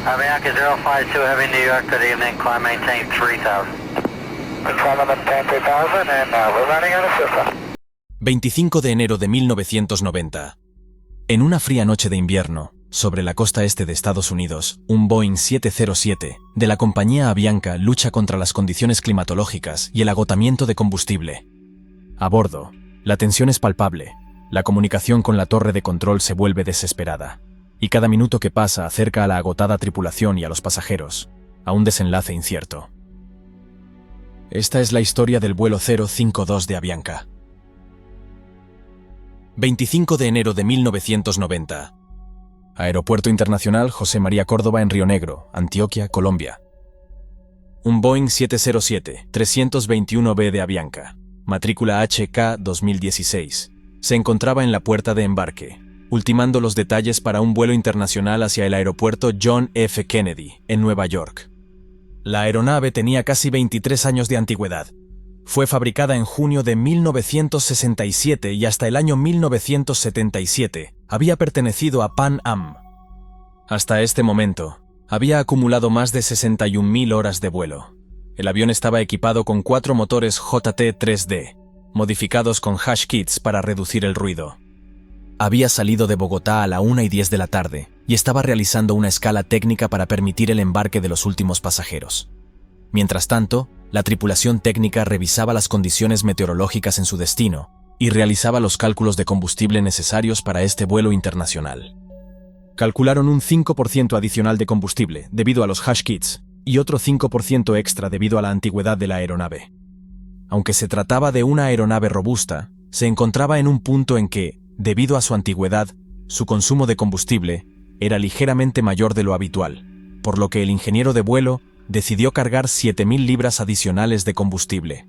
Avianca 052 Heavy New York, good evening, climb maintain 3000. Climb maintain 3000 and we're running out of system. 25 de enero de 1990. En una fría noche de invierno, sobre la costa este de Estados Unidos, un Boeing 707 de la compañía Avianca lucha contra las condiciones climatológicas y el agotamiento de combustible. A bordo, la tensión es palpable, la comunicación con la torre de control se vuelve desesperada, y cada minuto que pasa acerca a la agotada tripulación y a los pasajeros, a un desenlace incierto. Esta es la historia del vuelo 052 de Avianca. 25 de enero de 1990. Aeropuerto Internacional José María Córdoba en Río Negro, Antioquia, Colombia. Un Boeing 707-321B de Avianca, matrícula HK 2016, se encontraba en la puerta de embarque, ultimando los detalles para un vuelo internacional hacia el aeropuerto John F. Kennedy, en Nueva York. La aeronave tenía casi 23 años de antigüedad. Fue fabricada en junio de 1967 y hasta el año 1977 había pertenecido a Pan Am. Hasta este momento, había acumulado más de 61.000 horas de vuelo. El avión estaba equipado con 4 motores JT-3D, modificados con hash kits para reducir el ruido. Había salido de Bogotá a la 1:10 de la tarde y estaba realizando una escala técnica para permitir el embarque de los últimos pasajeros. Mientras tanto, la tripulación técnica revisaba las condiciones meteorológicas en su destino y realizaba los cálculos de combustible necesarios para este vuelo internacional. Calcularon un 5% adicional de combustible debido a los hash kits y otro 5% extra debido a la antigüedad de la aeronave. Aunque se trataba de una aeronave robusta, se encontraba en un punto en que, debido a su antigüedad, su consumo de combustible era ligeramente mayor de lo habitual, por lo que el ingeniero de vuelo decidió cargar 7.000 libras adicionales de combustible.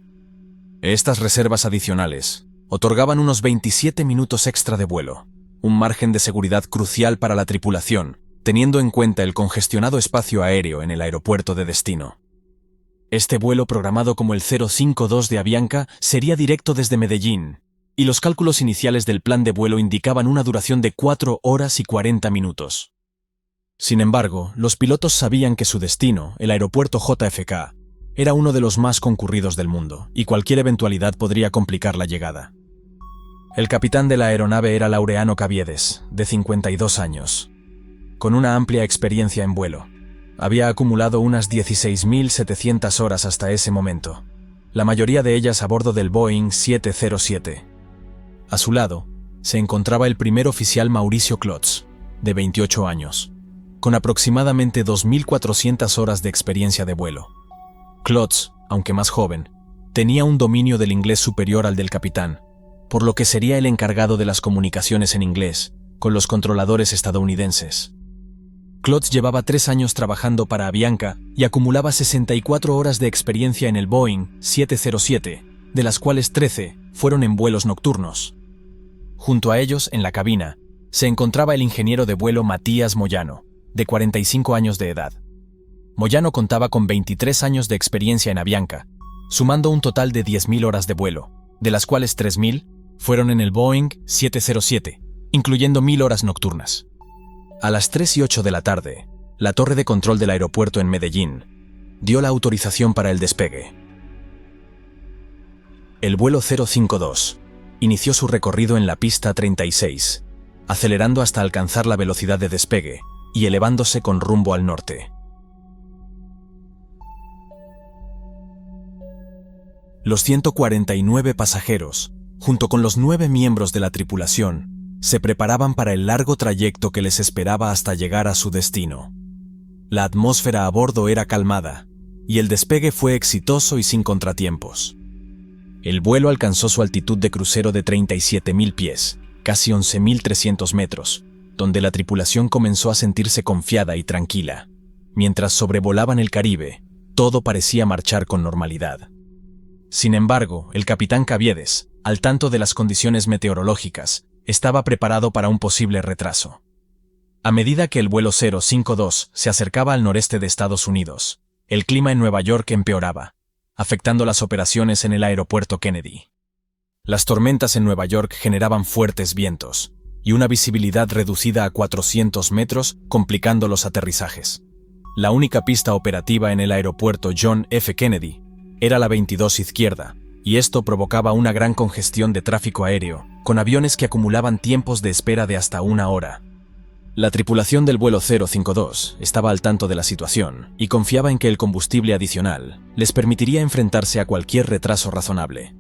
Estas reservas adicionales otorgaban unos 27 minutos extra de vuelo, un margen de seguridad crucial para la tripulación, teniendo en cuenta el congestionado espacio aéreo en el aeropuerto de destino. Este vuelo, programado como el 052 de Avianca, sería directo desde Medellín, y los cálculos iniciales del plan de vuelo indicaban una duración de 4 horas y 40 minutos. Sin embargo, los pilotos sabían que su destino, el aeropuerto JFK, era uno de los más concurridos del mundo, y cualquier eventualidad podría complicar la llegada. El capitán de la aeronave era Laureano Caviedes, de 52 años, con una amplia experiencia en vuelo. Había acumulado unas 16.700 horas hasta ese momento, la mayoría de ellas a bordo del Boeing 707. A su lado, se encontraba el primer oficial Mauricio Klotz, de 28 años, con aproximadamente 2.400 horas de experiencia de vuelo. Klotz, aunque más joven, tenía un dominio del inglés superior al del capitán, por lo que sería el encargado de las comunicaciones en inglés con los controladores estadounidenses. Klotz llevaba 3 años trabajando para Avianca y acumulaba 64 horas de experiencia en el Boeing 707, de las cuales 13 fueron en vuelos nocturnos. Junto a ellos, en la cabina, se encontraba el ingeniero de vuelo Matías Moyano, de 45 años de edad. Moyano contaba con 23 años de experiencia en Avianca, sumando un total de 10.000 horas de vuelo, de las cuales 3.000 fueron en el Boeing 707, incluyendo 1.000 horas nocturnas. A las 3:08 de la tarde, la torre de control del aeropuerto en Medellín dio la autorización para el despegue. El vuelo 052 inició su recorrido en la pista 36, acelerando hasta alcanzar la velocidad de despegue y elevándose con rumbo al norte. Los 149 pasajeros, junto con los 9 miembros de la tripulación, se preparaban para el largo trayecto que les esperaba hasta llegar a su destino. La atmósfera a bordo era calmada, y el despegue fue exitoso y sin contratiempos. El vuelo alcanzó su altitud de crucero de 37.000 pies, casi 11.300 metros, donde la tripulación comenzó a sentirse confiada y tranquila. Mientras sobrevolaban el Caribe, todo parecía marchar con normalidad. Sin embargo, el capitán Caviedes, al tanto de las condiciones meteorológicas, estaba preparado para un posible retraso. A medida que el vuelo 052 se acercaba al noreste de Estados Unidos, el clima en Nueva York empeoraba, afectando las operaciones en el aeropuerto Kennedy. Las tormentas en Nueva York generaban fuertes vientos y una visibilidad reducida a 400 metros, complicando los aterrizajes. La única pista operativa en el aeropuerto John F. Kennedy era la 22 izquierda, y esto provocaba una gran congestión de tráfico aéreo, con aviones que acumulaban tiempos de espera de hasta 1 hora. La tripulación del vuelo 052 estaba al tanto de la situación y confiaba en que el combustible adicional les permitiría enfrentarse a cualquier retraso razonable.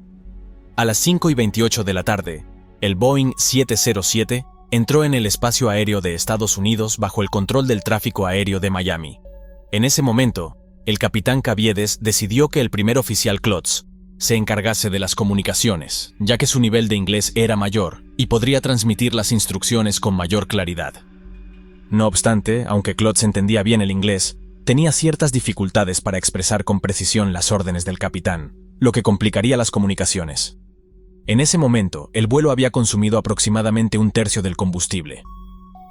A las 5:28 de la tarde, el Boeing 707 entró en el espacio aéreo de Estados Unidos bajo el control del tráfico aéreo de Miami. En ese momento, el capitán Caviedes decidió que el primer oficial Klotz se encargase de las comunicaciones, ya que su nivel de inglés era mayor y podría transmitir las instrucciones con mayor claridad. No obstante, aunque Klotz entendía bien el inglés, tenía ciertas dificultades para expresar con precisión las órdenes del capitán, lo que complicaría las comunicaciones. En ese momento, el vuelo había consumido aproximadamente 1/3 del combustible.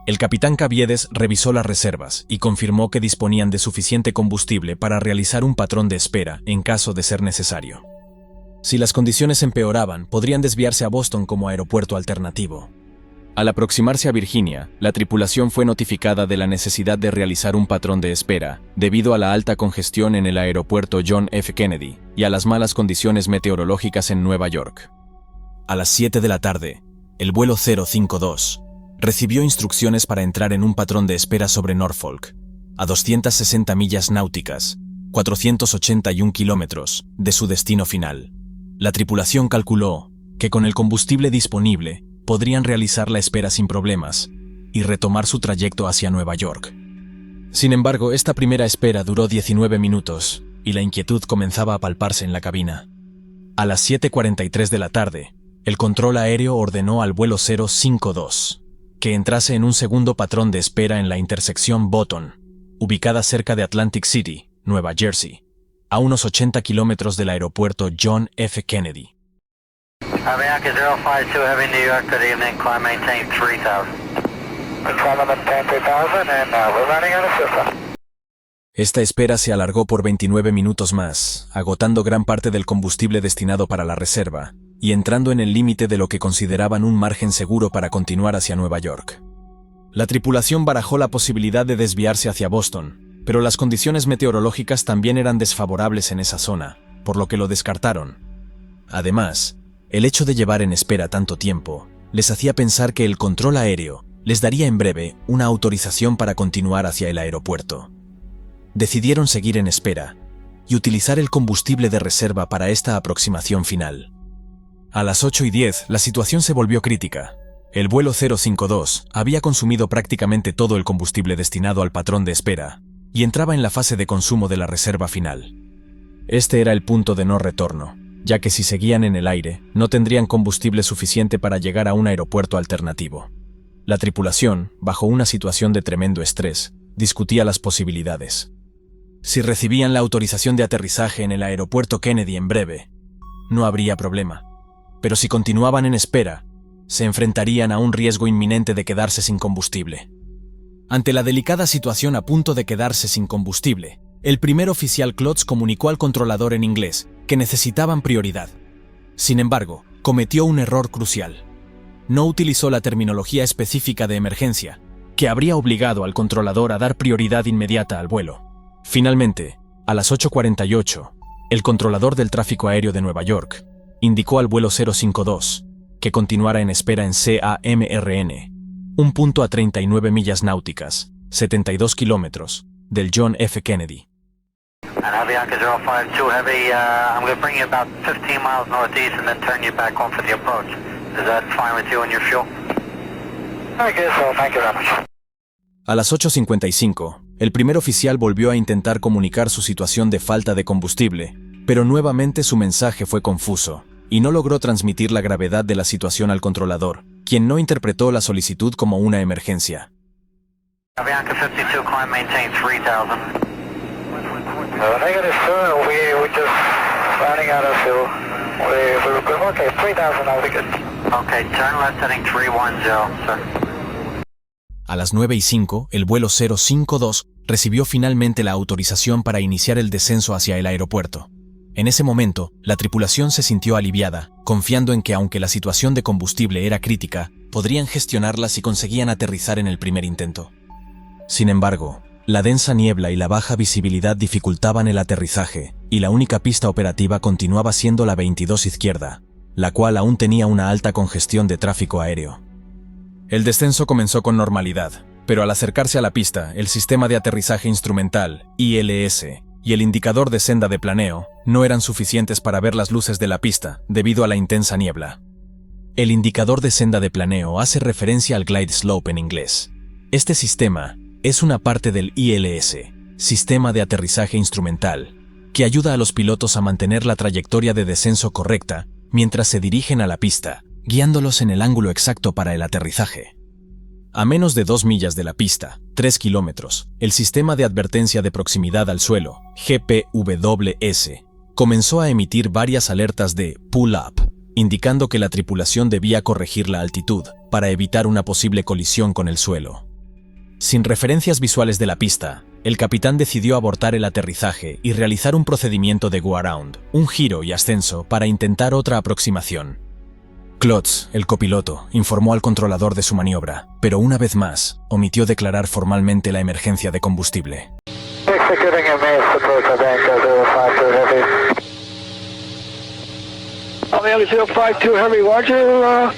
El capitán Caviedes revisó las reservas y confirmó que disponían de suficiente combustible para realizar un patrón de espera en caso de ser necesario. Si las condiciones empeoraban, podrían desviarse a Boston como aeropuerto alternativo. Al aproximarse a Virginia, la tripulación fue notificada de la necesidad de realizar un patrón de espera, debido a la alta congestión en el aeropuerto John F. Kennedy y a las malas condiciones meteorológicas en Nueva York. A las 7 de la tarde, el vuelo 052 recibió instrucciones para entrar en un patrón de espera sobre Norfolk, a 260 millas náuticas, 481 kilómetros, de su destino final. La tripulación calculó que con el combustible disponible podrían realizar la espera sin problemas y retomar su trayecto hacia Nueva York. Sin embargo, esta primera espera duró 19 minutos y la inquietud comenzaba a palparse en la cabina. A las 7:43 de la tarde, el control aéreo ordenó al vuelo 052 que entrase en un segundo patrón de espera en la intersección Bottom, ubicada cerca de Atlantic City, Nueva Jersey, a unos 80 kilómetros del aeropuerto John F. Kennedy. Avianca 052 Heavy New York, good evening, climb maintain 3000. Control maintain 3000 and we're running out of system. Esta espera se alargó por 29 minutos más, agotando gran parte del combustible destinado para la reserva y entrando en el límite de lo que consideraban un margen seguro para continuar hacia Nueva York. La tripulación barajó la posibilidad de desviarse hacia Boston, pero las condiciones meteorológicas también eran desfavorables en esa zona, por lo que lo descartaron. Además, el hecho de llevar en espera tanto tiempo les hacía pensar que el control aéreo les daría en breve una autorización para continuar hacia el aeropuerto. Decidieron seguir en espera y utilizar el combustible de reserva para esta aproximación final. A las 8:10 la situación se volvió crítica. El vuelo 052 había consumido prácticamente todo el combustible destinado al patrón de espera y entraba en la fase de consumo de la reserva final. Este era el punto de no retorno, ya que si seguían en el aire, no tendrían combustible suficiente para llegar a un aeropuerto alternativo. La tripulación, bajo una situación de tremendo estrés, discutía las posibilidades. Si recibían la autorización de aterrizaje en el aeropuerto Kennedy en breve, no habría problema. Pero si continuaban en espera, se enfrentarían a un riesgo inminente de quedarse sin combustible. Ante la delicada situación a punto de quedarse sin combustible, el primer oficial Klotz comunicó al controlador en inglés que necesitaban prioridad. Sin embargo, cometió un error crucial. No utilizó la terminología específica de emergencia, que habría obligado al controlador a dar prioridad inmediata al vuelo. Finalmente, a las 8:48, el controlador del tráfico aéreo de Nueva York indicó al vuelo 052 que continuara en espera en CAMRN, un punto a 39 millas náuticas, 72 kilómetros, del John F. Kennedy. And Avianca 052 Heavy, I'm going to bring you about 15 miles northeast and then turn you back home for the approach. Is that fine with you and your fuel? I guess so, thank you very much. A las 8:55, el primer oficial volvió a intentar comunicar su situación de falta de combustible, pero nuevamente su mensaje fue confuso y no logró transmitir la gravedad de la situación al controlador, quien no interpretó la solicitud como una emergencia. Avianca 52, climb maintain 3000. Negative, sir. We're just running out of fuel. We're good. Okay, 3000, I'll be good. Okay, turn left heading 310, sir. A las 9:05, el vuelo 052 recibió finalmente la autorización para iniciar el descenso hacia el aeropuerto. En ese momento, la tripulación se sintió aliviada, confiando en que aunque la situación de combustible era crítica, podrían gestionarla si conseguían aterrizar en el primer intento. Sin embargo, La densa niebla y la baja visibilidad dificultaban el aterrizaje, y la única pista operativa continuaba siendo la 22 izquierda, la cual aún tenía una alta congestión de tráfico aéreo. El descenso comenzó con normalidad, pero al acercarse a la pista, el sistema de aterrizaje instrumental, ILS, y el indicador de senda de planeo no eran suficientes para ver las luces de la pista debido a la intensa niebla. El indicador de senda de planeo hace referencia al glide slope en inglés. Este sistema es una parte del ILS, Sistema de Aterrizaje Instrumental, que ayuda a los pilotos a mantener la trayectoria de descenso correcta mientras se dirigen a la pista, guiándolos en el ángulo exacto para el aterrizaje. A menos de 2 millas de la pista, 3 kilómetros, el Sistema de Advertencia de Proximidad al Suelo, GPWS, comenzó a emitir varias alertas de pull up, indicando que la tripulación debía corregir la altitud para evitar una posible colisión con el suelo. Sin referencias visuales de la pista, el capitán decidió abortar el aterrizaje y realizar un procedimiento de go-around, un giro y ascenso para intentar otra aproximación. Klotz, el copiloto, informó al controlador de su maniobra, pero una vez más, omitió declarar formalmente la emergencia de combustible. Executing a mass approach Avianca 052 Heavy. Avianca 052 Heavy, roger.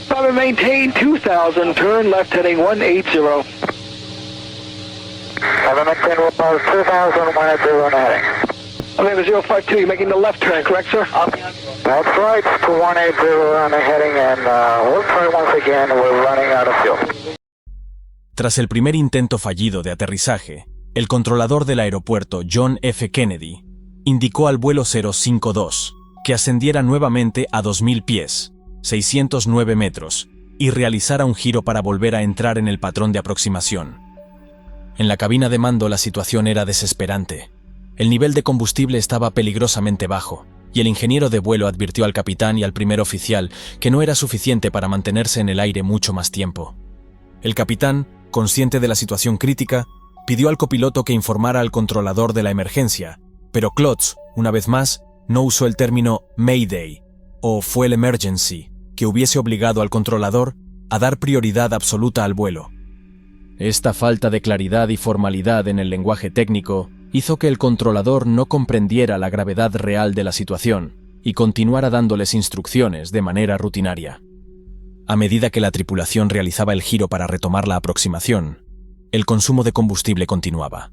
Probably maintain 2000, turn left heading 180. Have a maintain about 2000, 180 heading. Avianca 052, you're making the left turn, correct, sir? That's right, to 180 on the heading, and we'll try once again, we're running out of fuel. Tras el primer intento fallido de aterrizaje, el controlador del aeropuerto John F. Kennedy indicó al vuelo 052 que ascendiera nuevamente a 2000 pies, 609 metros, y realizara un giro para volver a entrar en el patrón de aproximación. En la cabina de mando la situación era desesperante. El nivel de combustible estaba peligrosamente bajo, y el ingeniero de vuelo advirtió al capitán y al primer oficial que no era suficiente para mantenerse en el aire mucho más tiempo. El capitán, consciente de la situación crítica, pidió al copiloto que informara al controlador de la emergencia, pero Klotz, una vez más, no usó el término Mayday o Fuel Emergency, que hubiese obligado al controlador a dar prioridad absoluta al vuelo. Esta falta de claridad y formalidad en el lenguaje técnico hizo que el controlador no comprendiera la gravedad real de la situación y continuara dándoles instrucciones de manera rutinaria. A medida que la tripulación realizaba el giro para retomar la aproximación, el consumo de combustible continuaba.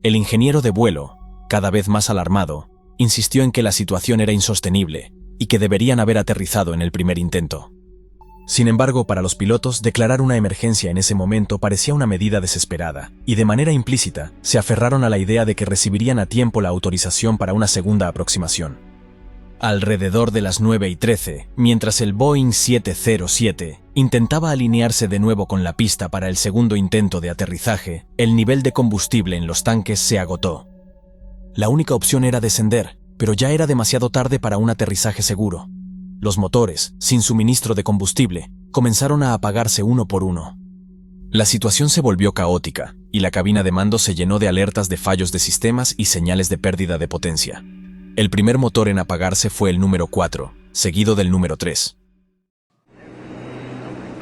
El ingeniero de vuelo, cada vez más alarmado, insistió en que la situación era insostenible y que deberían haber aterrizado en el primer intento. Sin embargo, para los pilotos, declarar una emergencia en ese momento parecía una medida desesperada, y de manera implícita se aferraron a la idea de que recibirían a tiempo la autorización para una segunda aproximación. Alrededor de las 9:13, mientras el Boeing 707 intentaba alinearse de nuevo con la pista para el segundo intento de aterrizaje, el nivel de combustible en los tanques se agotó. La única opción era descender, pero ya era demasiado tarde para un aterrizaje seguro. Los motores, sin suministro de combustible, comenzaron a apagarse uno por uno. La situación se volvió caótica, y la cabina de mando se llenó de alertas de fallos de sistemas y señales de pérdida de potencia. El primer motor en apagarse fue el número 4, seguido del número 3.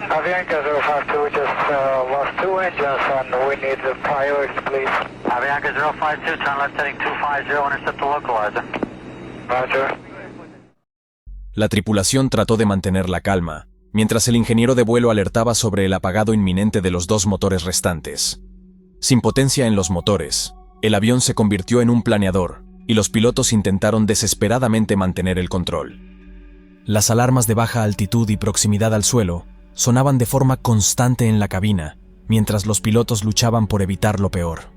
Avianca 052, we just lost 2 engines and we need the priority, please. Avianca 052, turn left heading 250, intercept the localizer. Roger. La tripulación trató de mantener la calma, mientras el ingeniero de vuelo alertaba sobre el apagado inminente de los 2 motores restantes. Sin potencia en los motores, el avión se convirtió en un planeador, y los pilotos intentaron desesperadamente mantener el control. Las alarmas de baja altitud y proximidad al suelo sonaban de forma constante en la cabina, mientras los pilotos luchaban por evitar lo peor.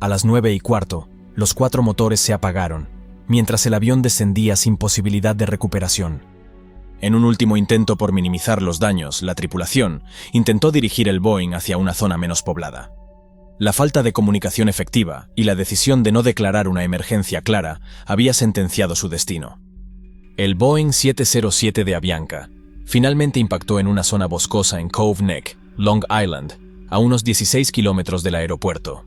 A las 9:15, los 4 motores se apagaron, mientras el avión descendía sin posibilidad de recuperación. En un último intento por minimizar los daños, la tripulación intentó dirigir el Boeing hacia una zona menos poblada. La falta de comunicación efectiva y la decisión de no declarar una emergencia clara había sentenciado su destino. El Boeing 707 de Avianca finalmente impactó en una zona boscosa en Cove Neck, Long Island, a unos 16 kilómetros del aeropuerto.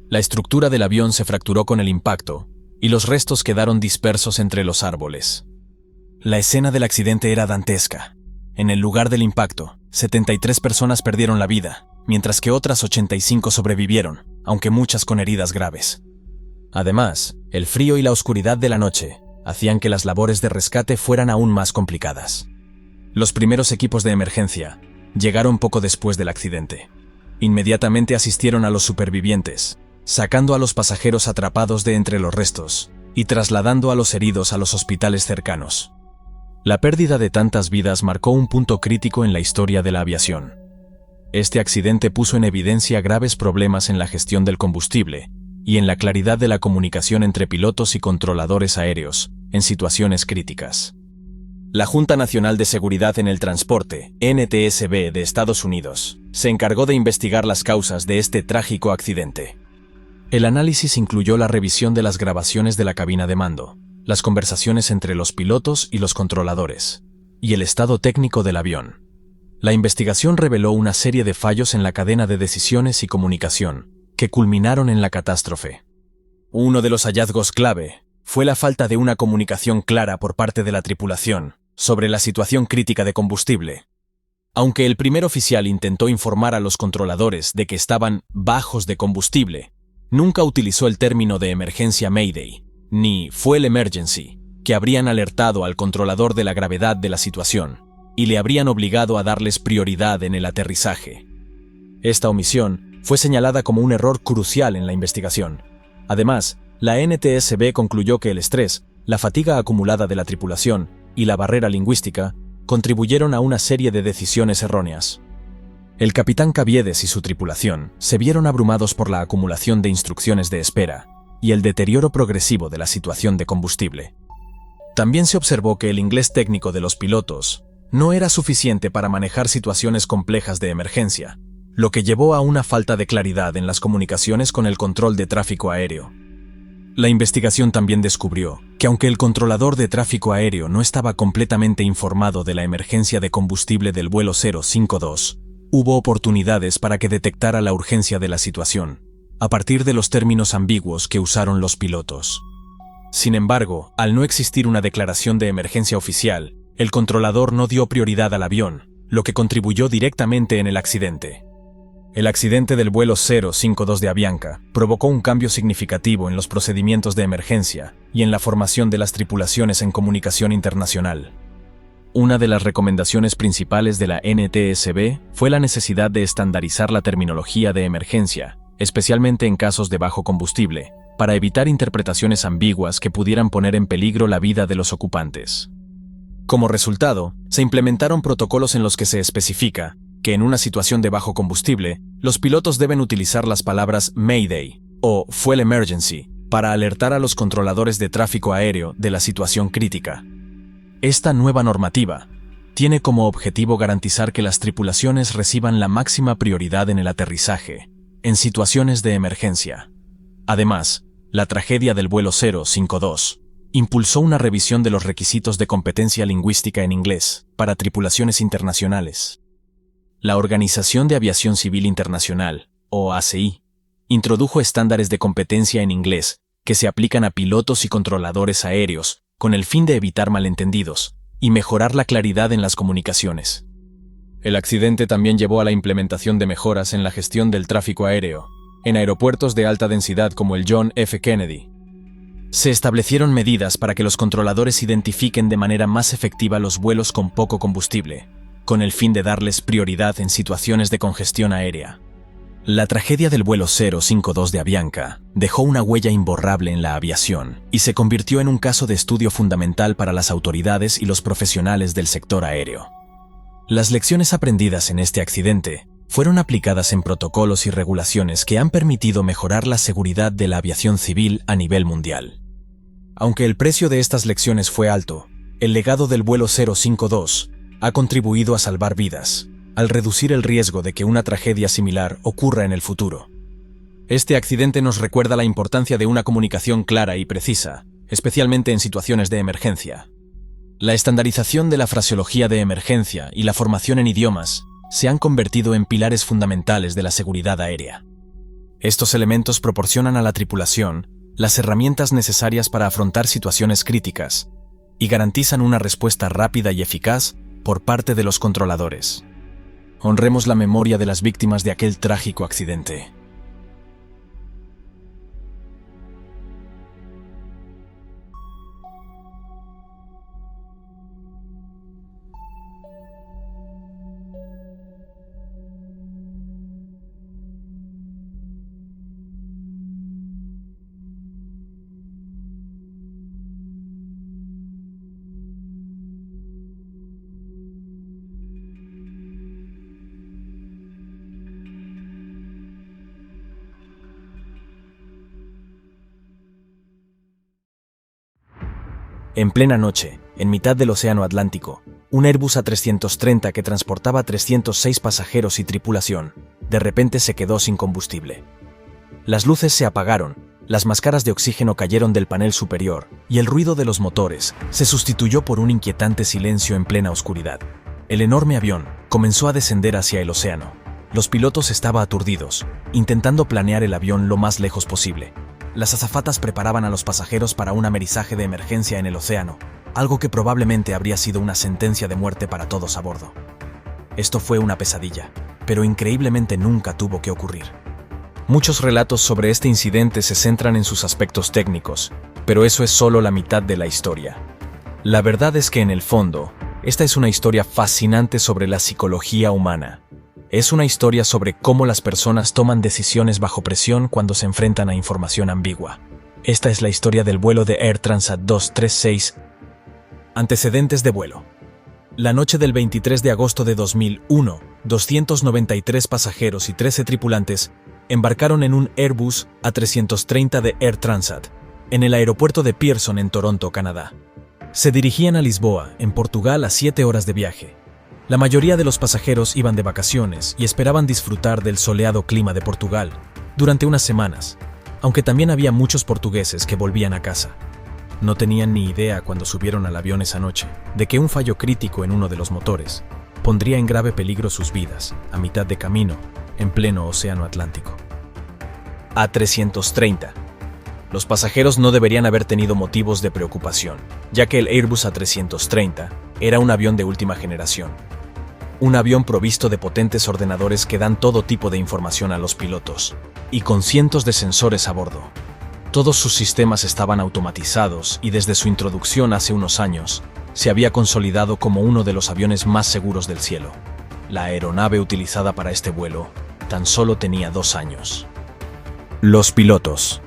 La estructura del avión se fracturó con el impacto y los restos quedaron dispersos entre los árboles. La escena del accidente era dantesca. En el lugar del impacto, 73 personas perdieron la vida, mientras que otras 85 sobrevivieron, aunque muchas con heridas graves. Además, el frío y la oscuridad de la noche hacían que las labores de rescate fueran aún más complicadas. Los primeros equipos de emergencia llegaron poco después del accidente. Inmediatamente asistieron a los supervivientes, sacando a los pasajeros atrapados de entre los restos y trasladando a los heridos a los hospitales cercanos. La pérdida de tantas vidas marcó un punto crítico en la historia de la aviación. Este accidente puso en evidencia graves problemas en la gestión del combustible y en la claridad de la comunicación entre pilotos y controladores aéreos en situaciones críticas. La Junta Nacional de Seguridad en el Transporte, NTSB de Estados Unidos, se encargó de investigar las causas de este trágico accidente. El análisis incluyó la revisión de las grabaciones de la cabina de mando, las conversaciones entre los pilotos y los controladores, y el estado técnico del avión. La investigación reveló una serie de fallos en la cadena de decisiones y comunicación, que culminaron en la catástrofe. Uno de los hallazgos clave fue la falta de una comunicación clara por parte de la tripulación sobre la situación crítica de combustible. Aunque el primer oficial intentó informar a los controladores de que estaban bajos de combustible, nunca utilizó el término de emergencia Mayday, ni fuel emergency, que habrían alertado al controlador de la gravedad de la situación y le habrían obligado a darles prioridad en el aterrizaje. Esta omisión fue señalada como un error crucial en la investigación. Además, la NTSB concluyó que el estrés, la fatiga acumulada de la tripulación y la barrera lingüística contribuyeron a una serie de decisiones erróneas. El capitán Caviedes y su tripulación se vieron abrumados por la acumulación de instrucciones de espera y el deterioro progresivo de la situación de combustible. También se observó que el inglés técnico de los pilotos no era suficiente para manejar situaciones complejas de emergencia, lo que llevó a una falta de claridad en las comunicaciones con el control de tráfico aéreo. La investigación también descubrió que aunque el controlador de tráfico aéreo no estaba completamente informado de la emergencia de combustible del vuelo 052, hubo oportunidades para que detectara la urgencia de la situación, a partir de los términos ambiguos que usaron los pilotos. Sin embargo, al no existir una declaración de emergencia oficial, el controlador no dio prioridad al avión, lo que contribuyó directamente en el accidente. El accidente del vuelo 052 de Avianca provocó un cambio significativo en los procedimientos de emergencia y en la formación de las tripulaciones en comunicación internacional. Una de las recomendaciones principales de la NTSB fue la necesidad de estandarizar la terminología de emergencia, especialmente en casos de bajo combustible, para evitar interpretaciones ambiguas que pudieran poner en peligro la vida de los ocupantes. Como resultado, se implementaron protocolos en los que se especifica que en una situación de bajo combustible, los pilotos deben utilizar las palabras Mayday o Fuel Emergency para alertar a los controladores de tráfico aéreo de la situación crítica. Esta nueva normativa tiene como objetivo garantizar que las tripulaciones reciban la máxima prioridad en el aterrizaje, en situaciones de emergencia. Además, la tragedia del vuelo 052 impulsó una revisión de los requisitos de competencia lingüística en inglés para tripulaciones internacionales. La Organización de Aviación Civil Internacional, o ACI, introdujo estándares de competencia en inglés que se aplican a pilotos y controladores aéreos con el fin de evitar malentendidos y mejorar la claridad en las comunicaciones. El accidente también llevó a la implementación de mejoras en la gestión del tráfico aéreo, en aeropuertos de alta densidad como el John F. Kennedy. Se establecieron medidas para que los controladores identifiquen de manera más efectiva los vuelos con poco combustible, con el fin de darles prioridad en situaciones de congestión aérea. La tragedia del vuelo 052 de Avianca dejó una huella imborrable en la aviación y se convirtió en un caso de estudio fundamental para las autoridades y los profesionales del sector aéreo. Las lecciones aprendidas en este accidente fueron aplicadas en protocolos y regulaciones que han permitido mejorar la seguridad de la aviación civil a nivel mundial. Aunque el precio de estas lecciones fue alto, el legado del vuelo 052 ha contribuido a salvar vidas, al reducir el riesgo de que una tragedia similar ocurra en el futuro. Este accidente nos recuerda la importancia de una comunicación clara y precisa, especialmente en situaciones de emergencia. La estandarización de la fraseología de emergencia y la formación en idiomas se han convertido en pilares fundamentales de la seguridad aérea. Estos elementos proporcionan a la tripulación las herramientas necesarias para afrontar situaciones críticas y garantizan una respuesta rápida y eficaz por parte de los controladores. Honremos la memoria de las víctimas de aquel trágico accidente. En plena noche, en mitad del Océano Atlántico, un Airbus A330 que transportaba 306 pasajeros y tripulación, de repente se quedó sin combustible. Las luces se apagaron, las máscaras de oxígeno cayeron del panel superior y el ruido de los motores se sustituyó por un inquietante silencio en plena oscuridad. El enorme avión comenzó a descender hacia el océano. Los pilotos estaban aturdidos, intentando planear el avión lo más lejos posible. Las azafatas preparaban a los pasajeros para un amerizaje de emergencia en el océano, algo que probablemente habría sido una sentencia de muerte para todos a bordo. Esto fue una pesadilla, pero increíblemente nunca tuvo que ocurrir. Muchos relatos sobre este incidente se centran en sus aspectos técnicos, pero eso es solo la mitad de la historia. La verdad es que en el fondo, esta es una historia fascinante sobre la psicología humana. Es una historia sobre cómo las personas toman decisiones bajo presión cuando se enfrentan a información ambigua. Esta es la historia del vuelo de Air Transat 236. Antecedentes de vuelo. La noche del 23 de agosto de 2001, 293 pasajeros y 13 tripulantes embarcaron en un Airbus A330 de Air Transat, en el aeropuerto de Pearson en Toronto, Canadá. Se dirigían a Lisboa, en Portugal, a 7 horas de viaje. La mayoría de los pasajeros iban de vacaciones y esperaban disfrutar del soleado clima de Portugal durante unas semanas, aunque también había muchos portugueses que volvían a casa. No tenían ni idea cuando subieron al avión esa noche de que un fallo crítico en uno de los motores pondría en grave peligro sus vidas a mitad de camino en pleno Océano Atlántico. A330. Los pasajeros no deberían haber tenido motivos de preocupación, ya que el Airbus A330 era un avión de última generación. Un avión provisto de potentes ordenadores que dan todo tipo de información a los pilotos, y con cientos de sensores a bordo. Todos sus sistemas estaban automatizados y desde su introducción hace unos años, se había consolidado como uno de los aviones más seguros del cielo. La aeronave utilizada para este vuelo tan solo tenía 2 años. Los pilotos.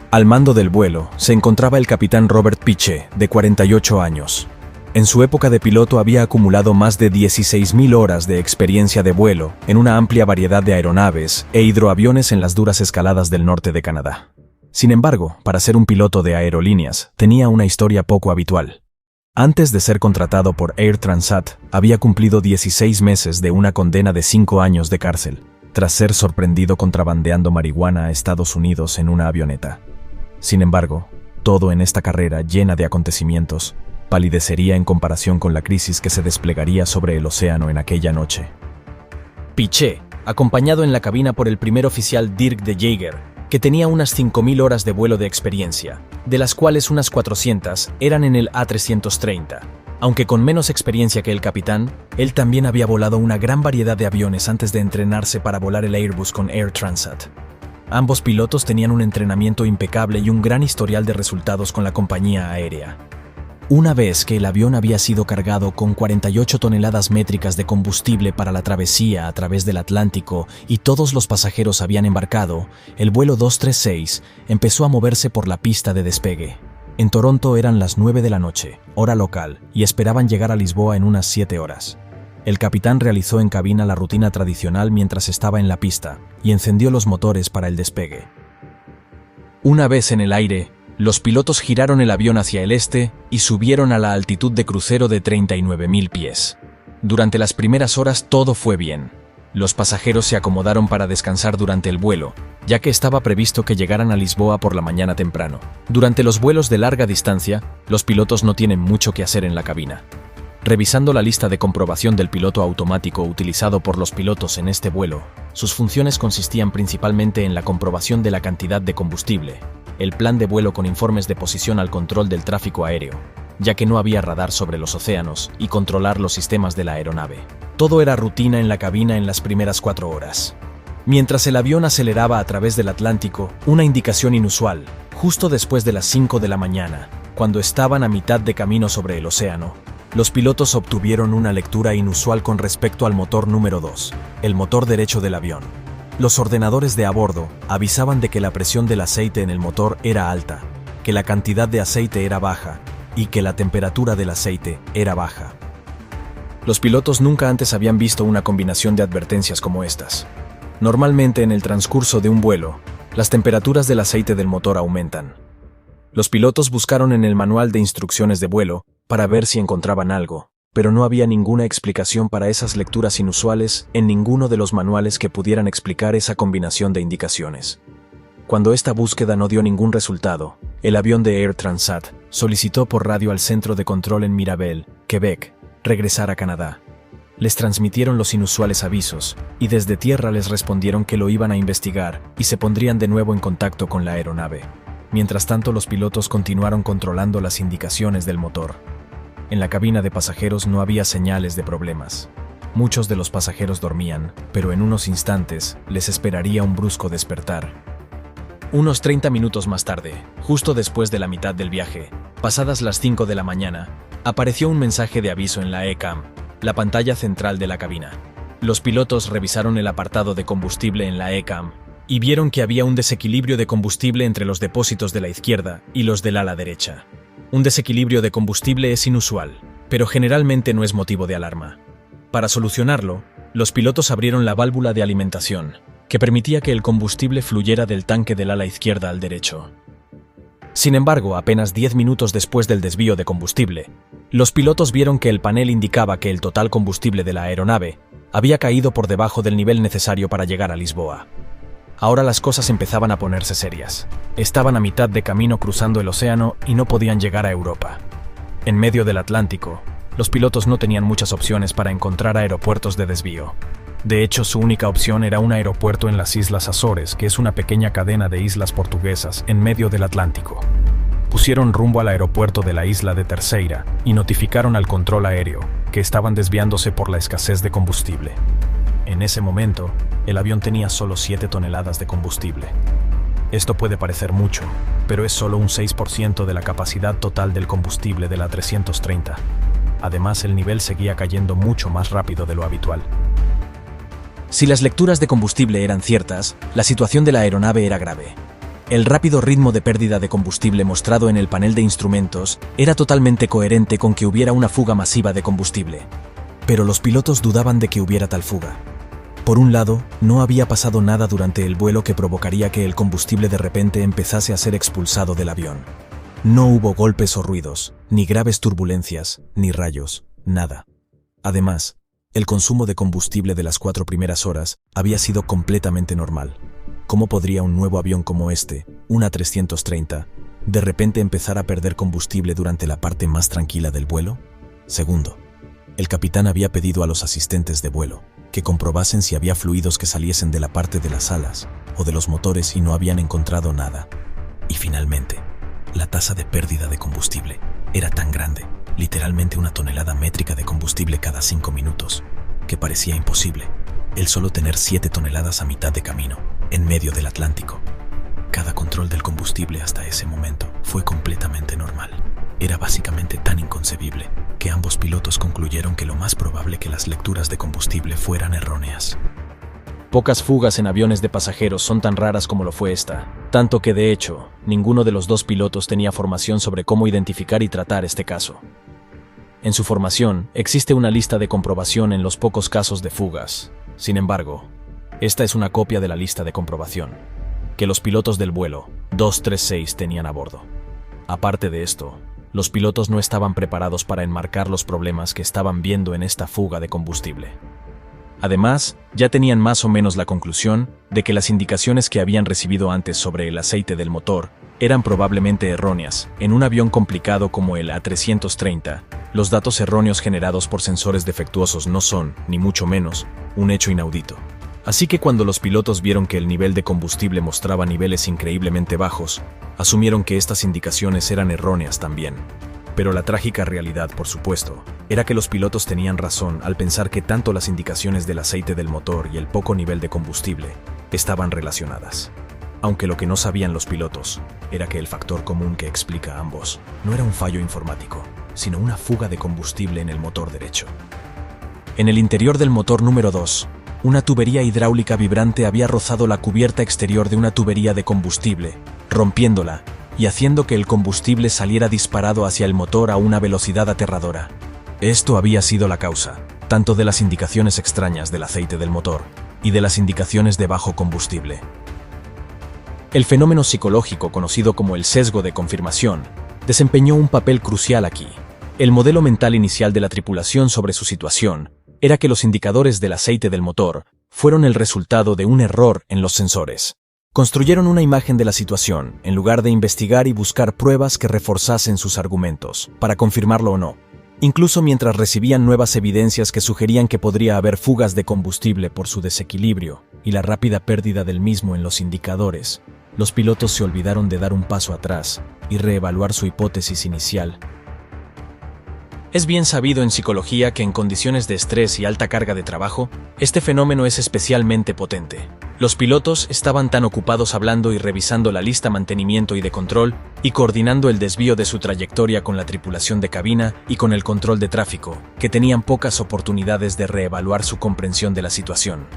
Al mando del vuelo se encontraba el capitán Robert Piché, de 48 años. En su época de piloto había acumulado más de 16.000 horas de experiencia de vuelo en una amplia variedad de aeronaves e hidroaviones en las duras escaladas del norte de Canadá. Sin embargo, para ser un piloto de aerolíneas, tenía una historia poco habitual. Antes de ser contratado por Air Transat, había cumplido 16 meses de una condena de 5 años de cárcel, tras ser sorprendido contrabandeando marihuana a Estados Unidos en una avioneta. Sin embargo, todo en esta carrera llena de acontecimientos palidecería en comparación con la crisis que se desplegaría sobre el océano en aquella noche. Piché, acompañado en la cabina por el primer oficial Dirk de Jager, que tenía unas 5.000 horas de vuelo de experiencia, de las cuales unas 400 eran en el A330. Aunque con menos experiencia que el capitán, él también había volado una gran variedad de aviones antes de entrenarse para volar el Airbus con Air Transat. Ambos pilotos tenían un entrenamiento impecable y un gran historial de resultados con la compañía aérea. Una vez que el avión había sido cargado con 48 toneladas métricas de combustible para la travesía a través del Atlántico y todos los pasajeros habían embarcado, el vuelo 236 empezó a moverse por la pista de despegue. En Toronto eran las 9 de la noche, hora local, y esperaban llegar a Lisboa en unas 7 horas. El capitán realizó en cabina la rutina tradicional mientras estaba en la pista y encendió los motores para el despegue. Una vez en el aire, los pilotos giraron el avión hacia el este y subieron a la altitud de crucero de 39.000 pies. Durante las primeras horas todo fue bien. Los pasajeros se acomodaron para descansar durante el vuelo, ya que estaba previsto que llegaran a Lisboa por la mañana temprano. Durante los vuelos de larga distancia, los pilotos no tienen mucho que hacer en la cabina. Revisando la lista de comprobación del piloto automático utilizado por los pilotos en este vuelo, sus funciones consistían principalmente en la comprobación de la cantidad de combustible, el plan de vuelo con informes de posición al control del tráfico aéreo, ya que no había radar sobre los océanos, y controlar los sistemas de la aeronave. Todo era rutina en la cabina en las primeras 4 horas. Mientras el avión aceleraba a través del Atlántico, una indicación inusual, justo después de las 5 de la mañana, cuando estaban a mitad de camino sobre el océano, los pilotos obtuvieron una lectura inusual con respecto al motor número 2, el motor derecho del avión. Los ordenadores de a bordo avisaban de que la presión del aceite en el motor era alta, que la cantidad de aceite era baja y que la temperatura del aceite era baja. Los pilotos nunca antes habían visto una combinación de advertencias como estas. Normalmente en el transcurso de un vuelo, las temperaturas del aceite del motor aumentan. Los pilotos buscaron en el manual de instrucciones de vuelo para ver si encontraban algo, pero no había ninguna explicación para esas lecturas inusuales en ninguno de los manuales que pudieran explicar esa combinación de indicaciones. Cuando esta búsqueda no dio ningún resultado, el avión de Air Transat solicitó por radio al centro de control en Mirabel, Quebec, regresar a Canadá. Les transmitieron los inusuales avisos, y desde tierra les respondieron que lo iban a investigar y se pondrían de nuevo en contacto con la aeronave. Mientras tanto, los pilotos continuaron controlando las indicaciones del motor. En la cabina de pasajeros no había señales de problemas. Muchos de los pasajeros dormían, pero en unos instantes les esperaría un brusco despertar. Unos 30 minutos más tarde, justo después de la mitad del viaje, pasadas las 5 de la mañana, apareció un mensaje de aviso en la ECAM, la pantalla central de la cabina. Los pilotos revisaron el apartado de combustible en la ECAM y vieron que había un desequilibrio de combustible entre los depósitos de la izquierda y los del ala derecha. Un desequilibrio de combustible es inusual, pero generalmente no es motivo de alarma. Para solucionarlo, los pilotos abrieron la válvula de alimentación, que permitía que el combustible fluyera del tanque del ala izquierda al derecho. Sin embargo, apenas 10 minutos después del desvío de combustible, los pilotos vieron que el panel indicaba que el total combustible de la aeronave había caído por debajo del nivel necesario para llegar a Lisboa. Ahora las cosas empezaban a ponerse serias. Estaban a mitad de camino cruzando el océano y no podían llegar a Europa. En medio del Atlántico, los pilotos no tenían muchas opciones para encontrar aeropuertos de desvío. De hecho, su única opción era un aeropuerto en las Islas Azores, que es una pequeña cadena de islas portuguesas en medio del Atlántico. Pusieron rumbo al aeropuerto de la isla de Terceira y notificaron al control aéreo que estaban desviándose por la escasez de combustible. En ese momento, el avión tenía solo 7 toneladas de combustible. Esto puede parecer mucho, pero es solo un 6% de la capacidad total del combustible de la 330. Además, el nivel seguía cayendo mucho más rápido de lo habitual. Si las lecturas de combustible eran ciertas, la situación de la aeronave era grave. El rápido ritmo de pérdida de combustible mostrado en el panel de instrumentos era totalmente coherente con que hubiera una fuga masiva de combustible. Pero los pilotos dudaban de que hubiera tal fuga. Por un lado, no había pasado nada durante el vuelo que provocaría que el combustible de repente empezase a ser expulsado del avión. No hubo golpes o ruidos, ni graves turbulencias, ni rayos, nada. Además, el consumo de combustible de las 4 primeras horas había sido completamente normal. ¿Cómo podría un nuevo avión como este, una 330, de repente empezar a perder combustible durante la parte más tranquila del vuelo? Segundo, el capitán había pedido a los asistentes de vuelo que comprobasen si había fluidos que saliesen de la parte de las alas o de los motores y no habían encontrado nada. Y finalmente, la tasa de pérdida de combustible era tan grande, literalmente 1 tonelada métrica de combustible cada 5 minutos, que parecía imposible el solo tener 7 toneladas a mitad de camino, en medio del Atlántico. Cada control del combustible hasta ese momento fue completamente normal. Era básicamente tan inconcebible que ambos pilotos concluyeron que lo más probable que las lecturas de combustible fueran erróneas. Pocas fugas en aviones de pasajeros son tan raras como lo fue esta, tanto que de hecho, ninguno de los dos pilotos tenía formación sobre cómo identificar y tratar este caso. En su formación, existe una lista de comprobación en los pocos casos de fugas. Sin embargo, esta es una copia de la lista de comprobación que los pilotos del vuelo 236 tenían a bordo. Aparte de esto, los pilotos no estaban preparados para enmarcar los problemas que estaban viendo en esta fuga de combustible. Además, ya tenían más o menos la conclusión de que las indicaciones que habían recibido antes sobre el aceite del motor eran probablemente erróneas. En un avión complicado como el A330, los datos erróneos generados por sensores defectuosos no son, ni mucho menos, un hecho inaudito. Así que cuando los pilotos vieron que el nivel de combustible mostraba niveles increíblemente bajos, asumieron que estas indicaciones eran erróneas también. Pero la trágica realidad, por supuesto, era que los pilotos tenían razón al pensar que tanto las indicaciones del aceite del motor y el poco nivel de combustible estaban relacionadas. Aunque lo que no sabían los pilotos era que el factor común que explica a ambos no era un fallo informático, sino una fuga de combustible en el motor derecho. En el interior del motor número 2, una tubería hidráulica vibrante había rozado la cubierta exterior de una tubería de combustible, rompiéndola y haciendo que el combustible saliera disparado hacia el motor a una velocidad aterradora. Esto había sido la causa, tanto de las indicaciones extrañas del aceite del motor y de las indicaciones de bajo combustible. El fenómeno psicológico conocido como el sesgo de confirmación desempeñó un papel crucial aquí. El modelo mental inicial de la tripulación sobre su situación era que los indicadores del aceite del motor fueron el resultado de un error en los sensores. Construyeron una imagen de la situación en lugar de investigar y buscar pruebas que reforzasen sus argumentos, para confirmarlo o no. Incluso mientras recibían nuevas evidencias que sugerían que podría haber fugas de combustible por su desequilibrio y la rápida pérdida del mismo en los indicadores, los pilotos se olvidaron de dar un paso atrás y reevaluar su hipótesis inicial. Es bien sabido en psicología que en condiciones de estrés y alta carga de trabajo, este fenómeno es especialmente potente. Los pilotos estaban tan ocupados hablando y revisando la lista mantenimiento y de control y coordinando el desvío de su trayectoria con la tripulación de cabina y con el control de tráfico, que tenían pocas oportunidades de reevaluar su comprensión de la situación.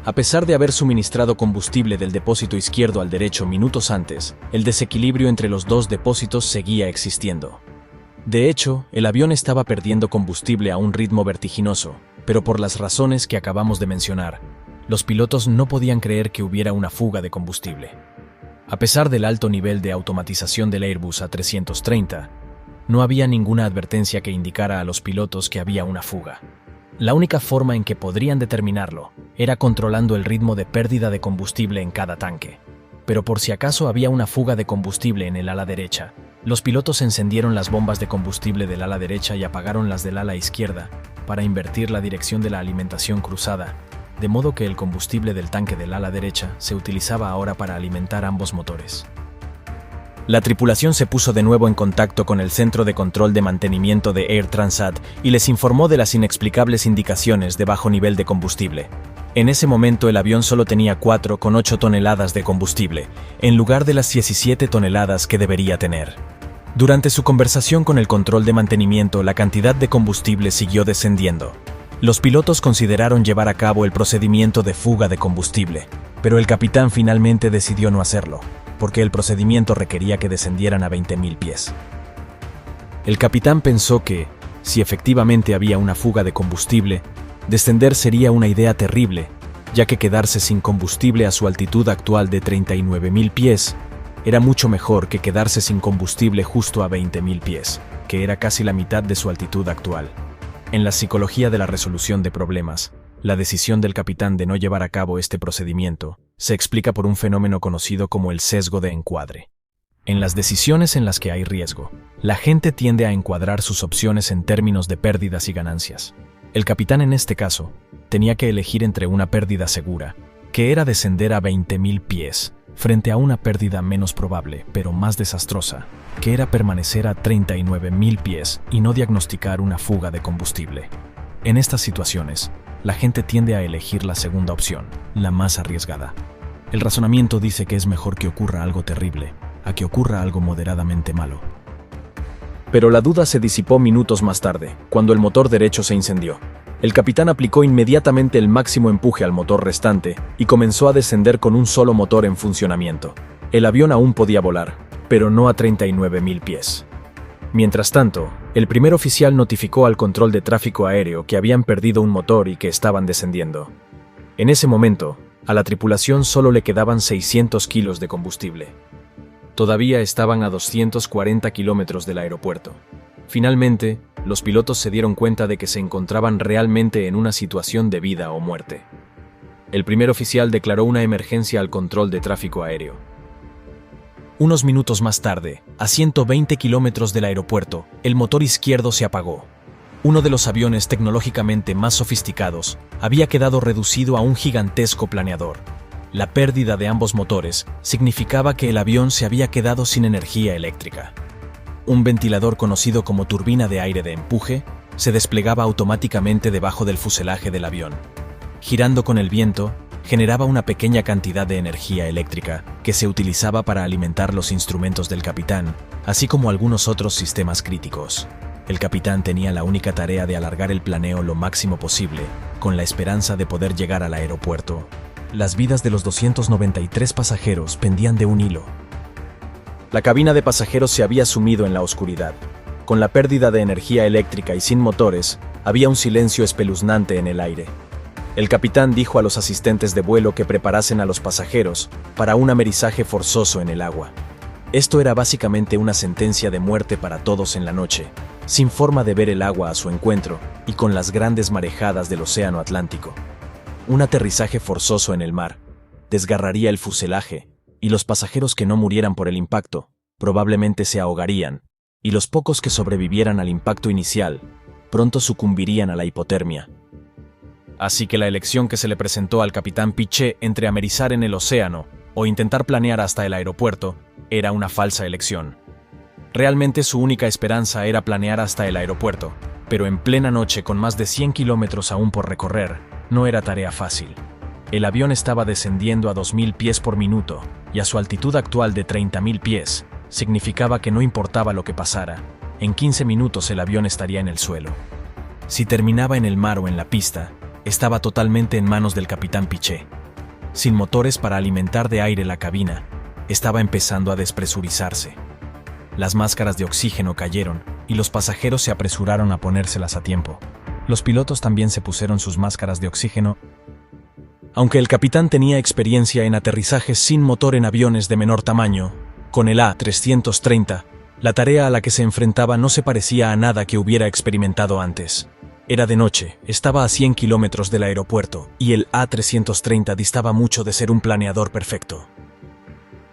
A pesar de haber suministrado combustible del depósito izquierdo al derecho minutos antes, el desequilibrio entre los dos depósitos seguía existiendo. De hecho, el avión estaba perdiendo combustible a un ritmo vertiginoso, pero por las razones que acabamos de mencionar, los pilotos no podían creer que hubiera una fuga de combustible. A pesar del alto nivel de automatización del Airbus A330, no había ninguna advertencia que indicara a los pilotos que había una fuga. La única forma en que podrían determinarlo era controlando el ritmo de pérdida de combustible en cada tanque. Pero por si acaso había una fuga de combustible en el ala derecha, los pilotos encendieron las bombas de combustible del ala derecha y apagaron las del ala izquierda para invertir la dirección de la alimentación cruzada, de modo que el combustible del tanque del ala derecha se utilizaba ahora para alimentar ambos motores. La tripulación se puso de nuevo en contacto con el Centro de Control de Mantenimiento de Air Transat y les informó de las inexplicables indicaciones de bajo nivel de combustible. En ese momento el avión solo tenía 4,8 toneladas de combustible, en lugar de las 17 toneladas que debería tener. Durante su conversación con el control de mantenimiento, la cantidad de combustible siguió descendiendo. Los pilotos consideraron llevar a cabo el procedimiento de fuga de combustible, pero el capitán finalmente decidió no hacerlo, porque el procedimiento requería que descendieran a 20.000 pies. El capitán pensó que, si efectivamente había una fuga de combustible, descender sería una idea terrible, ya que quedarse sin combustible a su altitud actual de 39.000 pies era mucho mejor que quedarse sin combustible justo a 20.000 pies, que era casi la mitad de su altitud actual. En la psicología de la resolución de problemas, la decisión del capitán de no llevar a cabo este procedimiento se explica por un fenómeno conocido como el sesgo de encuadre. En las decisiones en las que hay riesgo, la gente tiende a encuadrar sus opciones en términos de pérdidas y ganancias. El capitán en este caso tenía que elegir entre una pérdida segura, que era descender a 20.000 pies, frente a una pérdida menos probable, pero más desastrosa, que era permanecer a 39.000 pies y no diagnosticar una fuga de combustible. En estas situaciones, la gente tiende a elegir la segunda opción, la más arriesgada. El razonamiento dice que es mejor que ocurra algo terrible, a que ocurra algo moderadamente malo. Pero la duda se disipó minutos más tarde, cuando el motor derecho se incendió. El capitán aplicó inmediatamente el máximo empuje al motor restante y comenzó a descender con un solo motor en funcionamiento. El avión aún podía volar, pero no a 39.000 pies. Mientras tanto, el primer oficial notificó al control de tráfico aéreo que habían perdido un motor y que estaban descendiendo. En ese momento, a la tripulación solo le quedaban 600 kilos de combustible. Todavía estaban a 240 kilómetros del aeropuerto. Finalmente, los pilotos se dieron cuenta de que se encontraban realmente en una situación de vida o muerte. El primer oficial declaró una emergencia al control de tráfico aéreo. Unos minutos más tarde, a 120 kilómetros del aeropuerto, el motor izquierdo se apagó. Uno de los aviones tecnológicamente más sofisticados había quedado reducido a un gigantesco planeador. La pérdida de ambos motores significaba que el avión se había quedado sin energía eléctrica. Un ventilador conocido como turbina de aire de empuje se desplegaba automáticamente debajo del fuselaje del avión. Girando con el viento, generaba una pequeña cantidad de energía eléctrica que se utilizaba para alimentar los instrumentos del capitán, así como algunos otros sistemas críticos. El capitán tenía la única tarea de alargar el planeo lo máximo posible, con la esperanza de poder llegar al aeropuerto. Las vidas de los 293 pasajeros pendían de un hilo. La cabina de pasajeros se había sumido en la oscuridad. Con la pérdida de energía eléctrica y sin motores, había un silencio espeluznante en el aire. El capitán dijo a los asistentes de vuelo que preparasen a los pasajeros para un amerizaje forzoso en el agua. Esto era básicamente una sentencia de muerte para todos en la noche, sin forma de ver el agua a su encuentro y con las grandes marejadas del océano Atlántico. Un aterrizaje forzoso en el mar desgarraría el fuselaje y los pasajeros que no murieran por el impacto probablemente se ahogarían, y los pocos que sobrevivieran al impacto inicial pronto sucumbirían a la hipotermia. Así que la elección que se le presentó al capitán Piché entre amerizar en el océano o intentar planear hasta el aeropuerto era una falsa elección. Realmente su única esperanza era planear hasta el aeropuerto, pero en plena noche con más de 100 kilómetros aún por recorrer, no era tarea fácil. El avión estaba descendiendo a 2.000 pies por minuto y a su altitud actual de 30.000 pies significaba que no importaba lo que pasara, en 15 minutos el avión estaría en el suelo. Si terminaba en el mar o en la pista, estaba totalmente en manos del capitán Piché. Sin motores para alimentar de aire la cabina, estaba empezando a despresurizarse. Las máscaras de oxígeno cayeron y los pasajeros se apresuraron a ponérselas a tiempo. Los pilotos también se pusieron sus máscaras de oxígeno. Aunque el capitán tenía experiencia en aterrizajes sin motor en aviones de menor tamaño, con el A330, la tarea a la que se enfrentaba no se parecía a nada que hubiera experimentado antes. Era de noche, estaba a 100 kilómetros del aeropuerto, y el A330 distaba mucho de ser un planeador perfecto.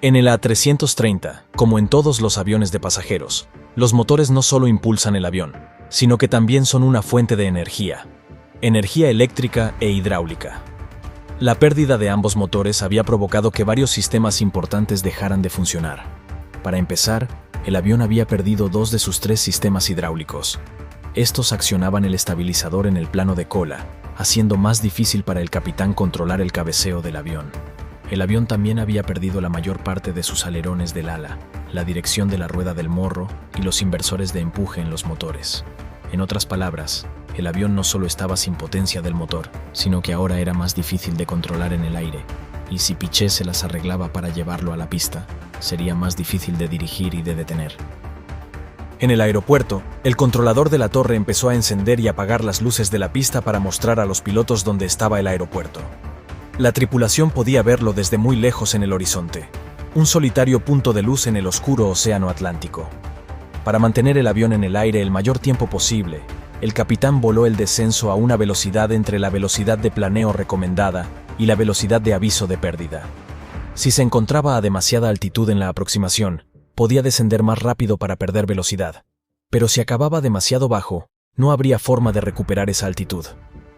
En el A330, como en todos los aviones de pasajeros, los motores no solo impulsan el avión, sino que también son una fuente de energía eléctrica e hidráulica. La pérdida de ambos motores había provocado que varios sistemas importantes dejaran de funcionar. Para empezar, el avión había perdido 2 de sus 3 sistemas hidráulicos. Estos accionaban el estabilizador en el plano de cola, haciendo más difícil para el capitán controlar el cabeceo del avión. El avión también había perdido la mayor parte de sus alerones del ala, la dirección de la rueda del morro y los inversores de empuje en los motores. En otras palabras, el avión no solo estaba sin potencia del motor, sino que ahora era más difícil de controlar en el aire, y si Piché se las arreglaba para llevarlo a la pista, sería más difícil de dirigir y de detener. En el aeropuerto, el controlador de la torre empezó a encender y apagar las luces de la pista para mostrar a los pilotos dónde estaba el aeropuerto. La tripulación podía verlo desde muy lejos en el horizonte, un solitario punto de luz en el oscuro océano Atlántico. Para mantener el avión en el aire el mayor tiempo posible, el capitán voló el descenso a una velocidad entre la velocidad de planeo recomendada y la velocidad de aviso de pérdida. Si se encontraba a demasiada altitud en la aproximación, podía descender más rápido para perder velocidad. Pero si acababa demasiado bajo, no habría forma de recuperar esa altitud.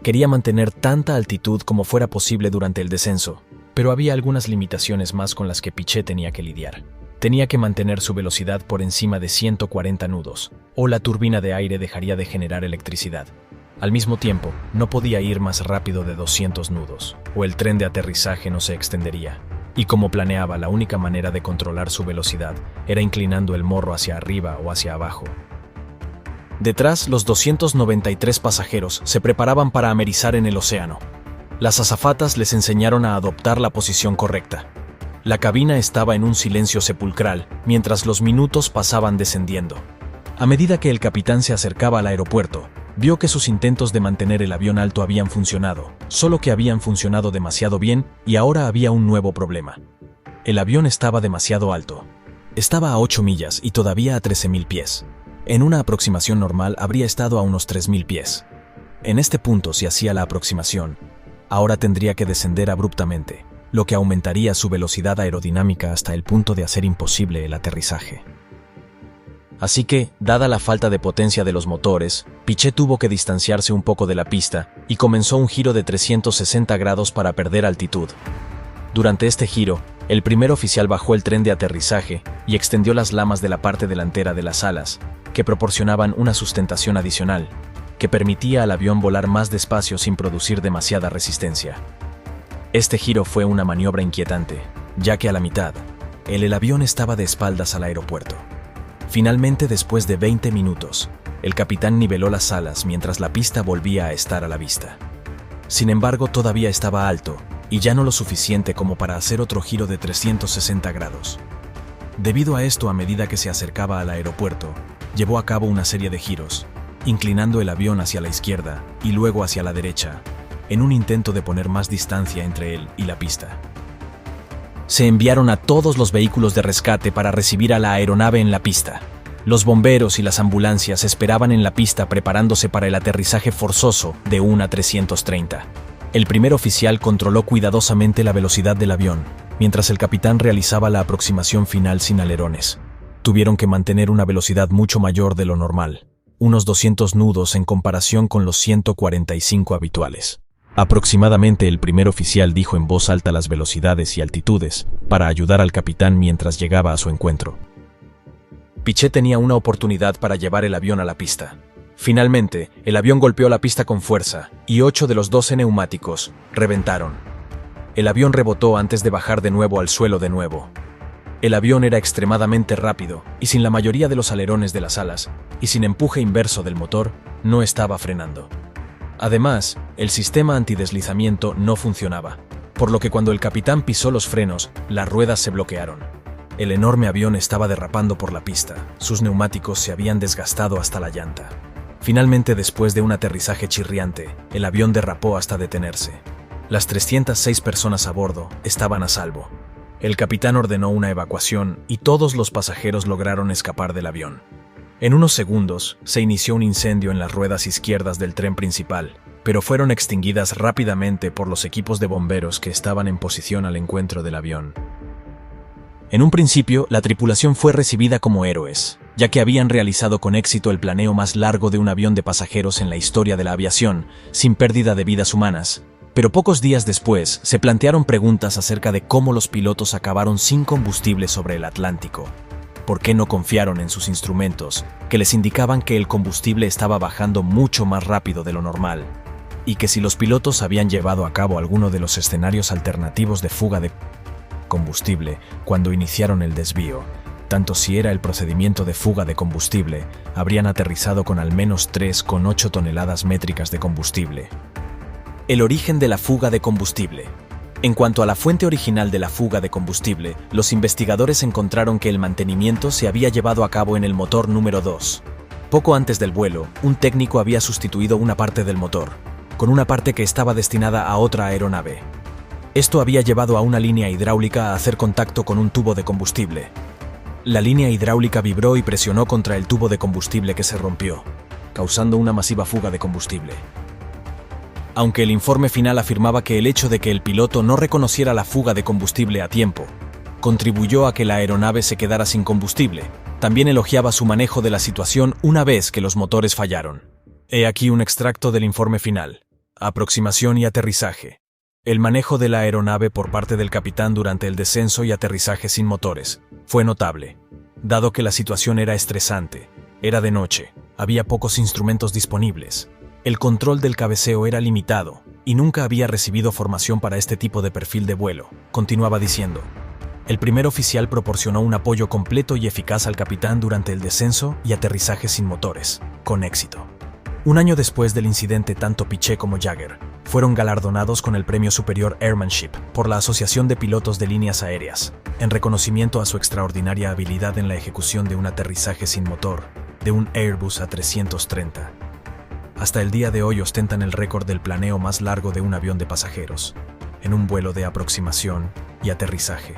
Quería mantener tanta altitud como fuera posible durante el descenso, pero había algunas limitaciones más con las que Piché tenía que lidiar. Tenía que mantener su velocidad por encima de 140 nudos, o la turbina de aire dejaría de generar electricidad. Al mismo tiempo, no podía ir más rápido de 200 nudos, o el tren de aterrizaje no se extendería. Y como planeaba, la única manera de controlar su velocidad era inclinando el morro hacia arriba o hacia abajo. Detrás, los 293 pasajeros se preparaban para amerizar en el océano. Las azafatas les enseñaron a adoptar la posición correcta. La cabina estaba en un silencio sepulcral mientras los minutos pasaban descendiendo. A medida que el capitán se acercaba al aeropuerto, vio que sus intentos de mantener el avión alto habían funcionado, solo que habían funcionado demasiado bien y ahora había un nuevo problema. El avión estaba demasiado alto. Estaba a 8 millas y todavía a 13.000 pies. En una aproximación normal habría estado a unos 3.000 pies. En este punto, si hacía la aproximación, ahora tendría que descender abruptamente, lo que aumentaría su velocidad aerodinámica hasta el punto de hacer imposible el aterrizaje. Así que, dada la falta de potencia de los motores, Piché tuvo que distanciarse un poco de la pista y comenzó un giro de 360 grados para perder altitud. Durante este giro, el primer oficial bajó el tren de aterrizaje y extendió las lamas de la parte delantera de las alas, que proporcionaban una sustentación adicional, que permitía al avión volar más despacio sin producir demasiada resistencia. Este giro fue una maniobra inquietante, ya que a la mitad, el avión estaba de espaldas al aeropuerto. Finalmente, después de 20 minutos, el capitán niveló las alas mientras la pista volvía a estar a la vista. Sin embargo, todavía estaba alto, y ya no lo suficiente como para hacer otro giro de 360 grados. Debido a esto, a medida que se acercaba al aeropuerto, llevó a cabo una serie de giros, inclinando el avión hacia la izquierda y luego hacia la derecha, en un intento de poner más distancia entre él y la pista. Se enviaron a todos los vehículos de rescate para recibir a la aeronave en la pista. Los bomberos y las ambulancias esperaban en la pista preparándose para el aterrizaje forzoso de una 330. El primer oficial controló cuidadosamente la velocidad del avión, mientras el capitán realizaba la aproximación final sin alerones. Tuvieron que mantener una velocidad mucho mayor de lo normal, unos 200 nudos en comparación con los 145 habituales. Aproximadamente el primer oficial dijo en voz alta las velocidades y altitudes para ayudar al capitán mientras llegaba a su encuentro. Piché tenía una oportunidad para llevar el avión a la pista. Finalmente, el avión golpeó la pista con fuerza y 8 de los 12 neumáticos reventaron. El avión rebotó antes de bajar de nuevo al suelo de nuevo. El avión era extremadamente rápido y sin la mayoría de los alerones de las alas y sin empuje inverso del motor, no estaba frenando. Además, el sistema antideslizamiento no funcionaba, por lo que cuando el capitán pisó los frenos, las ruedas se bloquearon. El enorme avión estaba derrapando por la pista, sus neumáticos se habían desgastado hasta la llanta. Finalmente, después de un aterrizaje chirriante, el avión derrapó hasta detenerse. Las 306 personas a bordo estaban a salvo. El capitán ordenó una evacuación y todos los pasajeros lograron escapar del avión. En unos segundos, se inició un incendio en las ruedas izquierdas del tren principal, pero fueron extinguidas rápidamente por los equipos de bomberos que estaban en posición al encuentro del avión. En un principio, la tripulación fue recibida como héroes, ya que habían realizado con éxito el planeo más largo de un avión de pasajeros en la historia de la aviación, sin pérdida de vidas humanas. Pero pocos días después, se plantearon preguntas acerca de cómo los pilotos acabaron sin combustible sobre el Atlántico. ¿Por qué no confiaron en sus instrumentos, que les indicaban que el combustible estaba bajando mucho más rápido de lo normal? Y que si los pilotos habían llevado a cabo alguno de los escenarios alternativos de fuga de combustible cuando iniciaron el desvío, tanto si era el procedimiento de fuga de combustible, habrían aterrizado con al menos 3,8 toneladas métricas de combustible. El origen de la fuga de combustible. En cuanto a la fuente original de la fuga de combustible, los investigadores encontraron que el mantenimiento se había llevado a cabo en el motor número 2. Poco antes del vuelo, un técnico había sustituido una parte del motor, con una parte que estaba destinada a otra aeronave. Esto había llevado a una línea hidráulica a hacer contacto con un tubo de combustible. La línea hidráulica vibró y presionó contra el tubo de combustible que se rompió, causando una masiva fuga de combustible. Aunque el informe final afirmaba que el hecho de que el piloto no reconociera la fuga de combustible a tiempo contribuyó a que la aeronave se quedara sin combustible, también elogiaba su manejo de la situación una vez que los motores fallaron. He aquí un extracto del informe final. Aproximación y aterrizaje. El manejo de la aeronave por parte del capitán durante el descenso y aterrizaje sin motores fue notable, dado que la situación era estresante, era de noche, había pocos instrumentos disponibles, el control del cabeceo era limitado y nunca había recibido formación para este tipo de perfil de vuelo, continuaba diciendo. El primer oficial proporcionó un apoyo completo y eficaz al capitán durante el descenso y aterrizaje sin motores, con éxito. Un año después del incidente, tanto Piché como Jagger fueron galardonados con el Premio Superior Airmanship por la Asociación de Pilotos de Líneas Aéreas, en reconocimiento a su extraordinaria habilidad en la ejecución de un aterrizaje sin motor de un Airbus A330. Hasta el día de hoy ostentan el récord del planeo más largo de un avión de pasajeros, en un vuelo de aproximación y aterrizaje.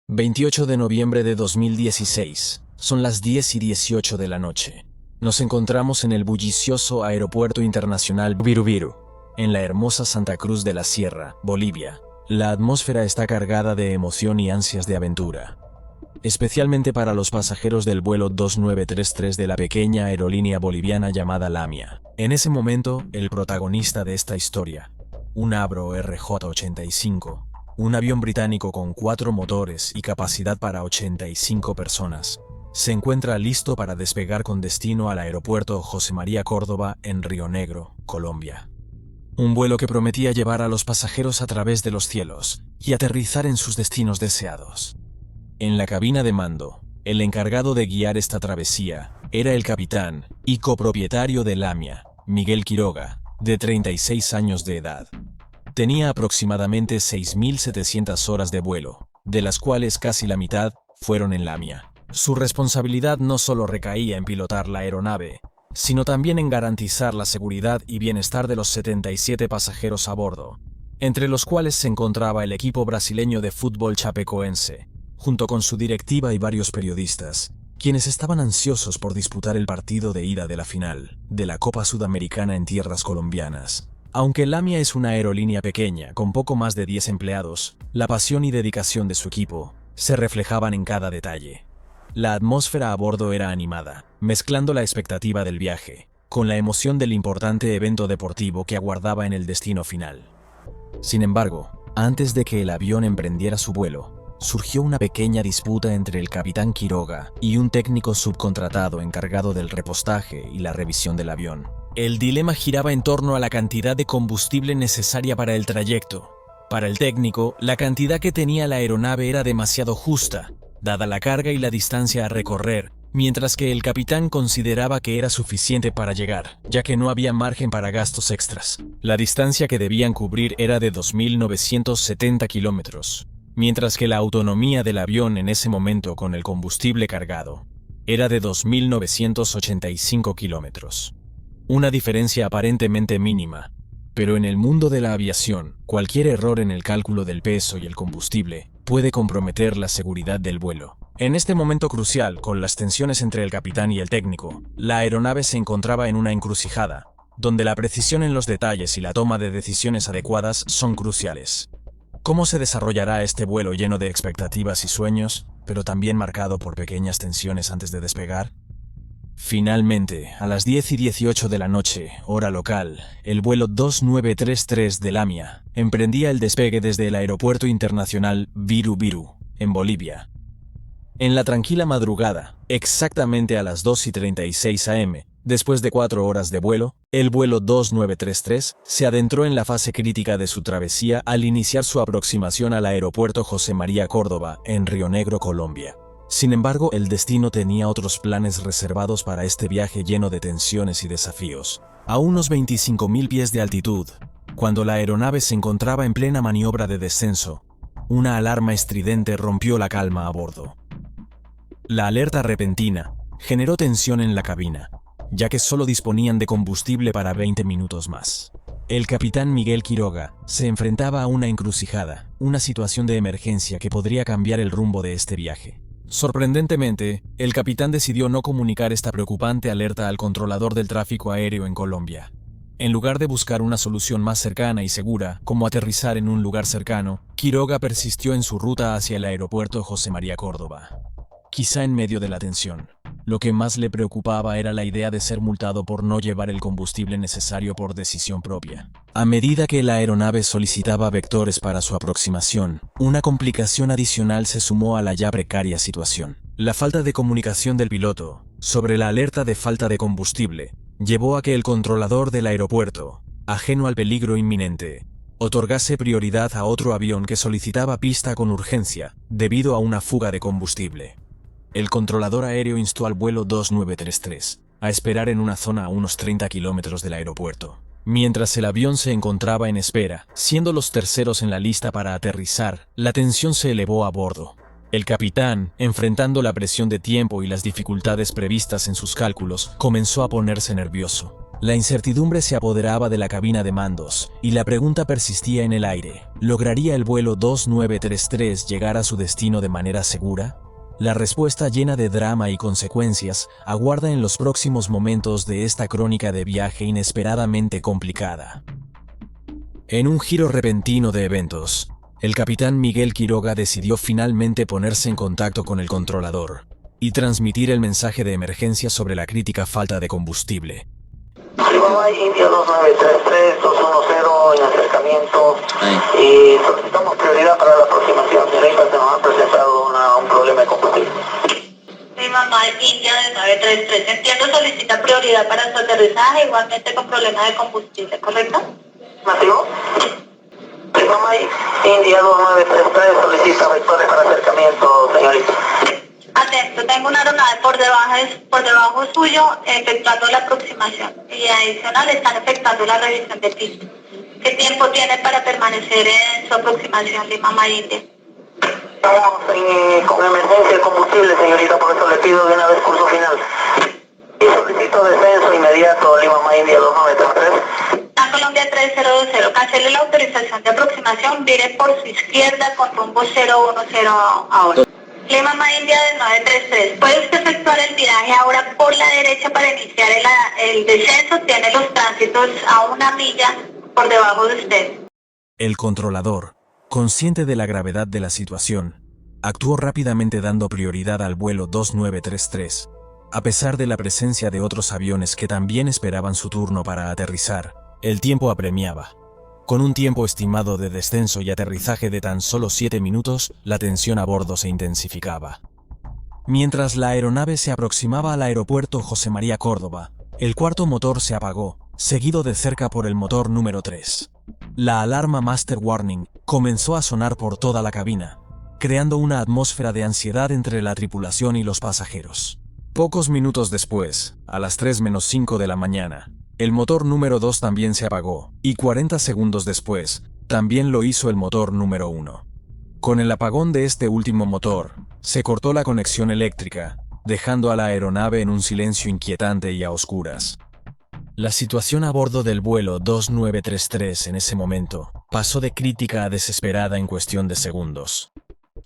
...28 de noviembre de 2016... ...son las 10:18 de la noche... ...nos encontramos en el bullicioso Aeropuerto Internacional Viru, en la hermosa Santa Cruz de la Sierra, Bolivia. La atmósfera está cargada de emoción y ansias de aventura, especialmente para los pasajeros del vuelo 2933 de la pequeña aerolínea boliviana llamada Lamia. En ese momento, el protagonista de esta historia, un Avro RJ-85, un avión británico con 4 motores y capacidad para 85 personas, se encuentra listo para despegar con destino al aeropuerto José María Córdoba en Río Negro, Colombia. Un vuelo que prometía llevar a los pasajeros a través de los cielos y aterrizar en sus destinos deseados. En la cabina de mando, el encargado de guiar esta travesía era el capitán y copropietario de Lamia, Miguel Quiroga, de 36 años de edad. Tenía aproximadamente 6.700 horas de vuelo, de las cuales casi la mitad fueron en Lamia. Su responsabilidad no solo recaía en pilotar la aeronave, sino también en garantizar la seguridad y bienestar de los 77 pasajeros a bordo, entre los cuales se encontraba el equipo brasileño de fútbol chapecoense, junto con su directiva y varios periodistas, quienes estaban ansiosos por disputar el partido de ida de la final de la Copa Sudamericana en tierras colombianas. Aunque Lamia es una aerolínea pequeña, con poco más de 10 empleados, la pasión y dedicación de su equipo se reflejaban en cada detalle. La atmósfera a bordo era animada, mezclando la expectativa del viaje con la emoción del importante evento deportivo que aguardaba en el destino final. Sin embargo, antes de que el avión emprendiera su vuelo, surgió una pequeña disputa entre el capitán Quiroga y un técnico subcontratado encargado del repostaje y la revisión del avión. El dilema giraba en torno a la cantidad de combustible necesaria para el trayecto. Para el técnico, la cantidad que tenía la aeronave era demasiado justa, dada la carga y la distancia a recorrer, mientras que el capitán consideraba que era suficiente para llegar, ya que no había margen para gastos extras. La distancia que debían cubrir era de 2.970 kilómetros, mientras que la autonomía del avión en ese momento con el combustible cargado era de 2.985 kilómetros. Una diferencia aparentemente mínima, pero en el mundo de la aviación, cualquier error en el cálculo del peso y el combustible puede comprometer la seguridad del vuelo. En este momento crucial, con las tensiones entre el capitán y el técnico, la aeronave se encontraba en una encrucijada, donde la precisión en los detalles y la toma de decisiones adecuadas son cruciales. ¿Cómo se desarrollará este vuelo lleno de expectativas y sueños, pero también marcado por pequeñas tensiones antes de despegar? Finalmente, a las 10:18 de la noche, hora local, el vuelo 2933 de Lamia emprendía el despegue desde el Aeropuerto Internacional Viru Viru, en Bolivia. En la tranquila madrugada, exactamente a las 2:36 am, después de 4 horas de vuelo, el vuelo 2933 se adentró en la fase crítica de su travesía al iniciar su aproximación al Aeropuerto José María Córdoba, en Río Negro, Colombia. Sin embargo, el destino tenía otros planes reservados para este viaje lleno de tensiones y desafíos. A unos 25.000 pies de altitud, cuando la aeronave se encontraba en plena maniobra de descenso, una alarma estridente rompió la calma a bordo. La alerta repentina generó tensión en la cabina, ya que solo disponían de combustible para 20 minutos más. El capitán Miguel Quiroga se enfrentaba a una encrucijada, una situación de emergencia que podría cambiar el rumbo de este viaje. Sorprendentemente, el capitán decidió no comunicar esta preocupante alerta al controlador del tráfico aéreo en Colombia. En lugar de buscar una solución más cercana y segura, como aterrizar en un lugar cercano, Quiroga persistió en su ruta hacia el aeropuerto José María Córdoba. Quizá en medio de la tensión, lo que más le preocupaba era la idea de ser multado por no llevar el combustible necesario por decisión propia. A medida que la aeronave solicitaba vectores para su aproximación, una complicación adicional se sumó a la ya precaria situación. La falta de comunicación del piloto sobre la alerta de falta de combustible llevó a que el controlador del aeropuerto, ajeno al peligro inminente, otorgase prioridad a otro avión que solicitaba pista con urgencia debido a una fuga de combustible. El controlador aéreo instó al vuelo 2933 a esperar en una zona a unos 30 kilómetros del aeropuerto. Mientras el avión se encontraba en espera, siendo los terceros en la lista para aterrizar, la tensión se elevó a bordo. El capitán, enfrentando la presión de tiempo y las dificultades previstas en sus cálculos, comenzó a ponerse nervioso. La incertidumbre se apoderaba de la cabina de mandos, y la pregunta persistía en el aire. ¿Lograría el vuelo 2933 llegar a su destino de manera segura? La respuesta, llena de drama y consecuencias, aguarda en los próximos momentos de esta crónica de viaje inesperadamente complicada. En un giro repentino de eventos, el capitán Miguel Quiroga decidió finalmente ponerse en contacto con el controlador y transmitir el mensaje de emergencia sobre la crítica falta de combustible. India 2933, 210 en acercamiento y solicitamos prioridad para la aproximación. Señorita, se nos ha presentado un problema de combustible. Mi mamá es India de 933. Entiendo, solicita prioridad para su aterrizaje, igualmente con problemas de combustible, ¿correcto? ¿Nativo? Mi mamá India 2933 solicita vectores para acercamiento, señorita. Atento, tengo una aeronave por debajo suyo efectuando la aproximación y adicional están efectuando la revisión de pista. ¿Qué tiempo tiene para permanecer en su aproximación Lima-India? Estamos con emergencia de combustible, señorita, por eso le pido de una vez curso final. Y solicito descenso inmediato Lima-India 2933. A Colombia 3020, cancele la autorización de aproximación, vire por su izquierda con rumbo 010 ahora. Lima-India del 933, ¿puede usted efectuar el viraje ahora por la derecha para iniciar el descenso? Tiene los tránsitos a 1 milla por debajo de usted. El controlador, consciente de la gravedad de la situación, actuó rápidamente dando prioridad al vuelo 2933, a pesar de la presencia de otros aviones que también esperaban su turno para aterrizar. El tiempo apremiaba. Con un tiempo estimado de descenso y aterrizaje de tan solo 7 minutos, la tensión a bordo se intensificaba. Mientras la aeronave se aproximaba al aeropuerto José María Córdoba, el cuarto motor se apagó, seguido de cerca por el motor número 3. La alarma Master Warning comenzó a sonar por toda la cabina, creando una atmósfera de ansiedad entre la tripulación y los pasajeros. Pocos minutos después, a las 3:05 de la mañana, el motor número 2 también se apagó, y 40 segundos después, también lo hizo el motor número 1. Con el apagón de este último motor, se cortó la conexión eléctrica, dejando a la aeronave en un silencio inquietante y a oscuras. La situación a bordo del vuelo 2933 en ese momento pasó de crítica a desesperada en cuestión de segundos.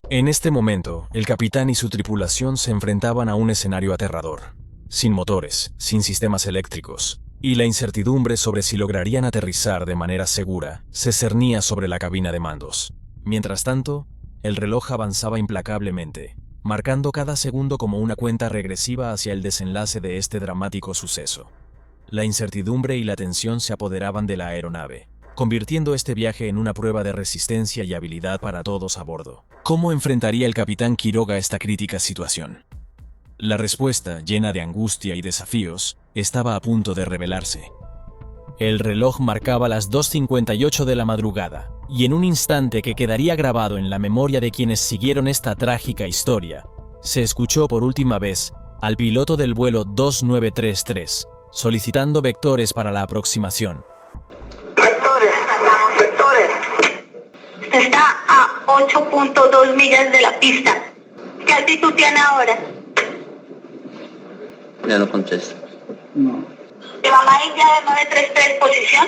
En este momento, el capitán y su tripulación se enfrentaban a un escenario aterrador, sin motores, sin sistemas eléctricos, y la incertidumbre sobre si lograrían aterrizar de manera segura se cernía sobre la cabina de mandos. Mientras tanto, el reloj avanzaba implacablemente, marcando cada segundo como una cuenta regresiva hacia el desenlace de este dramático suceso. La incertidumbre y la tensión se apoderaban de la aeronave, convirtiendo este viaje en una prueba de resistencia y habilidad para todos a bordo. ¿Cómo enfrentaría el capitán Quiroga esta crítica situación? La respuesta, llena de angustia y desafíos, estaba a punto de revelarse. El reloj marcaba las 2:58 de la madrugada, y en un instante que quedaría grabado en la memoria de quienes siguieron esta trágica historia, se escuchó por última vez al piloto del vuelo 2933, solicitando vectores para la aproximación. Vectores. Está a 8.2 millas de la pista. ¿Qué altitud tiene ahora? Ya no contesta. Lima-India del 933, posición.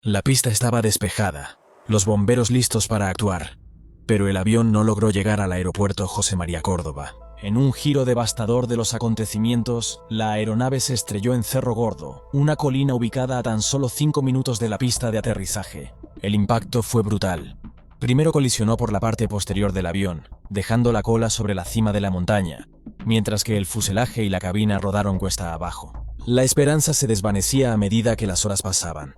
La pista estaba despejada, los bomberos listos para actuar, pero el avión no logró llegar al aeropuerto José María Córdoba. En un giro devastador de los acontecimientos, la aeronave se estrelló en Cerro Gordo, una colina ubicada a tan solo 5 minutos de la pista de aterrizaje. El impacto fue brutal. Primero colisionó por la parte posterior del avión, dejando la cola sobre la cima de la montaña, mientras que el fuselaje y la cabina rodaron cuesta abajo. La esperanza se desvanecía a medida que las horas pasaban.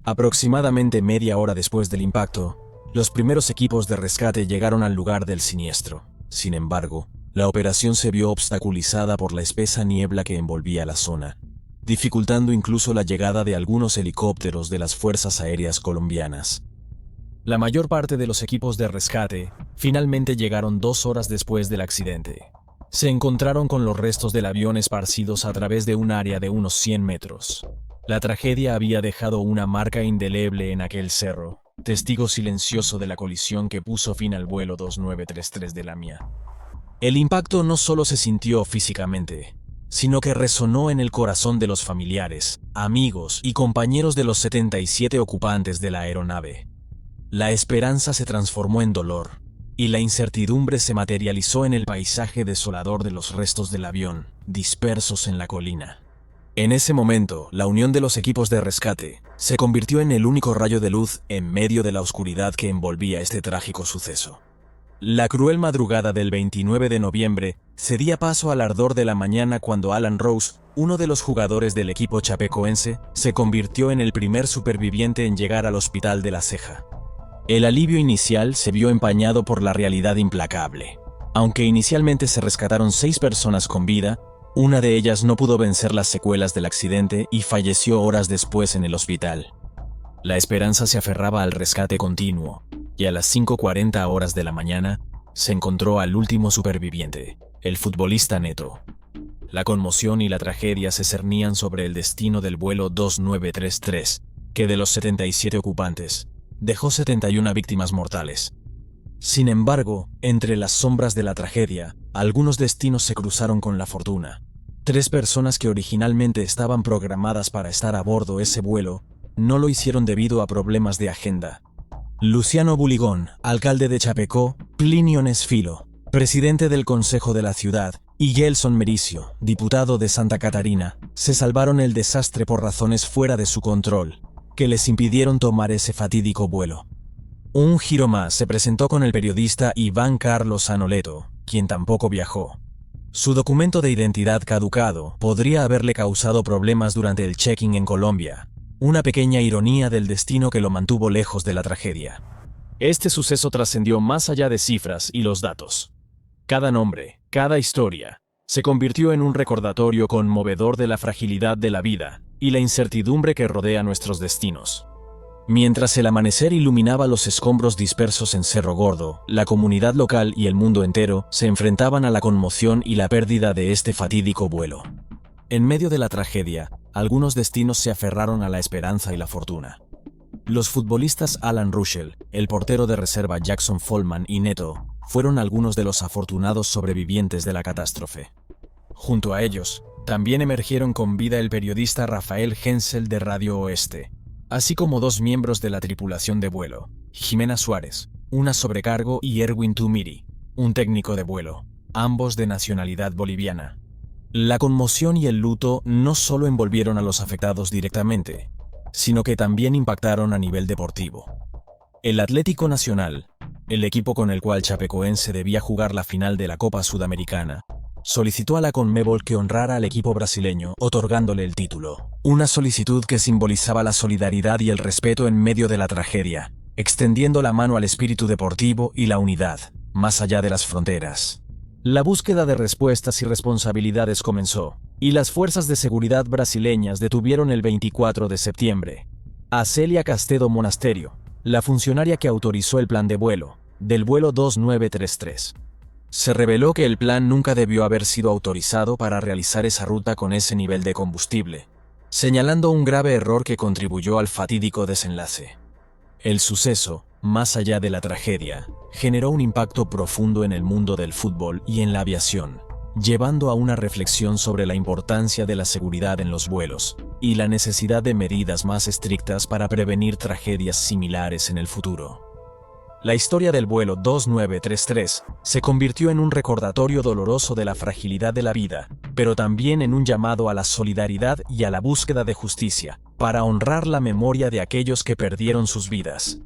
Aproximadamente media hora después del impacto, los primeros equipos de rescate llegaron al lugar del siniestro. Sin embargo, la operación se vio obstaculizada por la espesa niebla que envolvía la zona, dificultando incluso la llegada de algunos helicópteros de las Fuerzas Aéreas colombianas. La mayor parte de los equipos de rescate finalmente llegaron 2 horas después del accidente. Se encontraron con los restos del avión esparcidos a través de un área de unos 100 metros. La tragedia había dejado una marca indeleble en aquel cerro, testigo silencioso de la colisión que puso fin al vuelo 2933 de la MIA. El impacto no solo se sintió físicamente, sino que resonó en el corazón de los familiares, amigos y compañeros de los 77 ocupantes de la aeronave. La esperanza se transformó en dolor, y la incertidumbre se materializó en el paisaje desolador de los restos del avión, dispersos en la colina. En ese momento, la unión de los equipos de rescate se convirtió en el único rayo de luz en medio de la oscuridad que envolvía este trágico suceso. La cruel madrugada del 29 de noviembre cedía paso al ardor de la mañana cuando Alan Rose, uno de los jugadores del equipo chapecoense, se convirtió en el primer superviviente en llegar al hospital de La Ceja. El alivio inicial se vio empañado por la realidad implacable. Aunque inicialmente se rescataron 6 personas con vida, una de ellas no pudo vencer las secuelas del accidente y falleció horas después en el hospital. La esperanza se aferraba al rescate continuo, y a las 5:40 horas de la mañana se encontró al último superviviente, el futbolista Neto. La conmoción y la tragedia se cernían sobre el destino del vuelo 2933, que de los 77 ocupantes, dejó 71 víctimas mortales. Sin embargo, entre las sombras de la tragedia, algunos destinos se cruzaron con la fortuna. 3 personas que originalmente estaban programadas para estar a bordo ese vuelo, no lo hicieron debido a problemas de agenda. Luciano Buligón, alcalde de Chapecó, Plinio Nesfilo, presidente del Consejo de la Ciudad, y Gelson Mericio, diputado de Santa Catarina, se salvaron el desastre por razones fuera de su control, que les impidieron tomar ese fatídico vuelo. Un giro más se presentó con el periodista Iván Carlos Anoleto, quien tampoco viajó. Su documento de identidad caducado podría haberle causado problemas durante el check-in en Colombia, una pequeña ironía del destino que lo mantuvo lejos de la tragedia. Este suceso trascendió más allá de cifras y los datos. Cada nombre, cada historia, se convirtió en un recordatorio conmovedor de la fragilidad de la vida y la incertidumbre que rodea nuestros destinos. Mientras el amanecer iluminaba los escombros dispersos en Cerro Gordo, la comunidad local y el mundo entero se enfrentaban a la conmoción y la pérdida de este fatídico vuelo. En medio de la tragedia, algunos destinos se aferraron a la esperanza y la fortuna. Los futbolistas Alan Ruschel, el portero de reserva Jackson Follman y Neto fueron algunos de los afortunados sobrevivientes de la catástrofe. Junto a ellos, también emergieron con vida el periodista Rafael Hensel de Radio Oeste, así como 2 miembros de la tripulación de vuelo, Jimena Suárez, una sobrecargo, y Erwin Tumiri, un técnico de vuelo, ambos de nacionalidad boliviana. La conmoción y el luto no solo envolvieron a los afectados directamente, sino que también impactaron a nivel deportivo. El Atlético Nacional, el equipo con el cual Chapecoense debía jugar la final de la Copa Sudamericana, solicitó a la Conmebol que honrara al equipo brasileño otorgándole el título. Una solicitud que simbolizaba la solidaridad y el respeto en medio de la tragedia, extendiendo la mano al espíritu deportivo y la unidad, más allá de las fronteras. La búsqueda de respuestas y responsabilidades comenzó, y las fuerzas de seguridad brasileñas detuvieron el 24 de septiembre a Celia Castedo Monasterio, la funcionaria que autorizó el plan de vuelo, del vuelo 2933. Se reveló que el plan nunca debió haber sido autorizado para realizar esa ruta con ese nivel de combustible, señalando un grave error que contribuyó al fatídico desenlace. El suceso, más allá de la tragedia, generó un impacto profundo en el mundo del fútbol y en la aviación, llevando a una reflexión sobre la importancia de la seguridad en los vuelos y la necesidad de medidas más estrictas para prevenir tragedias similares en el futuro. La historia del vuelo 2933 se convirtió en un recordatorio doloroso de la fragilidad de la vida, pero también en un llamado a la solidaridad y a la búsqueda de justicia, para honrar la memoria de aquellos que perdieron sus vidas.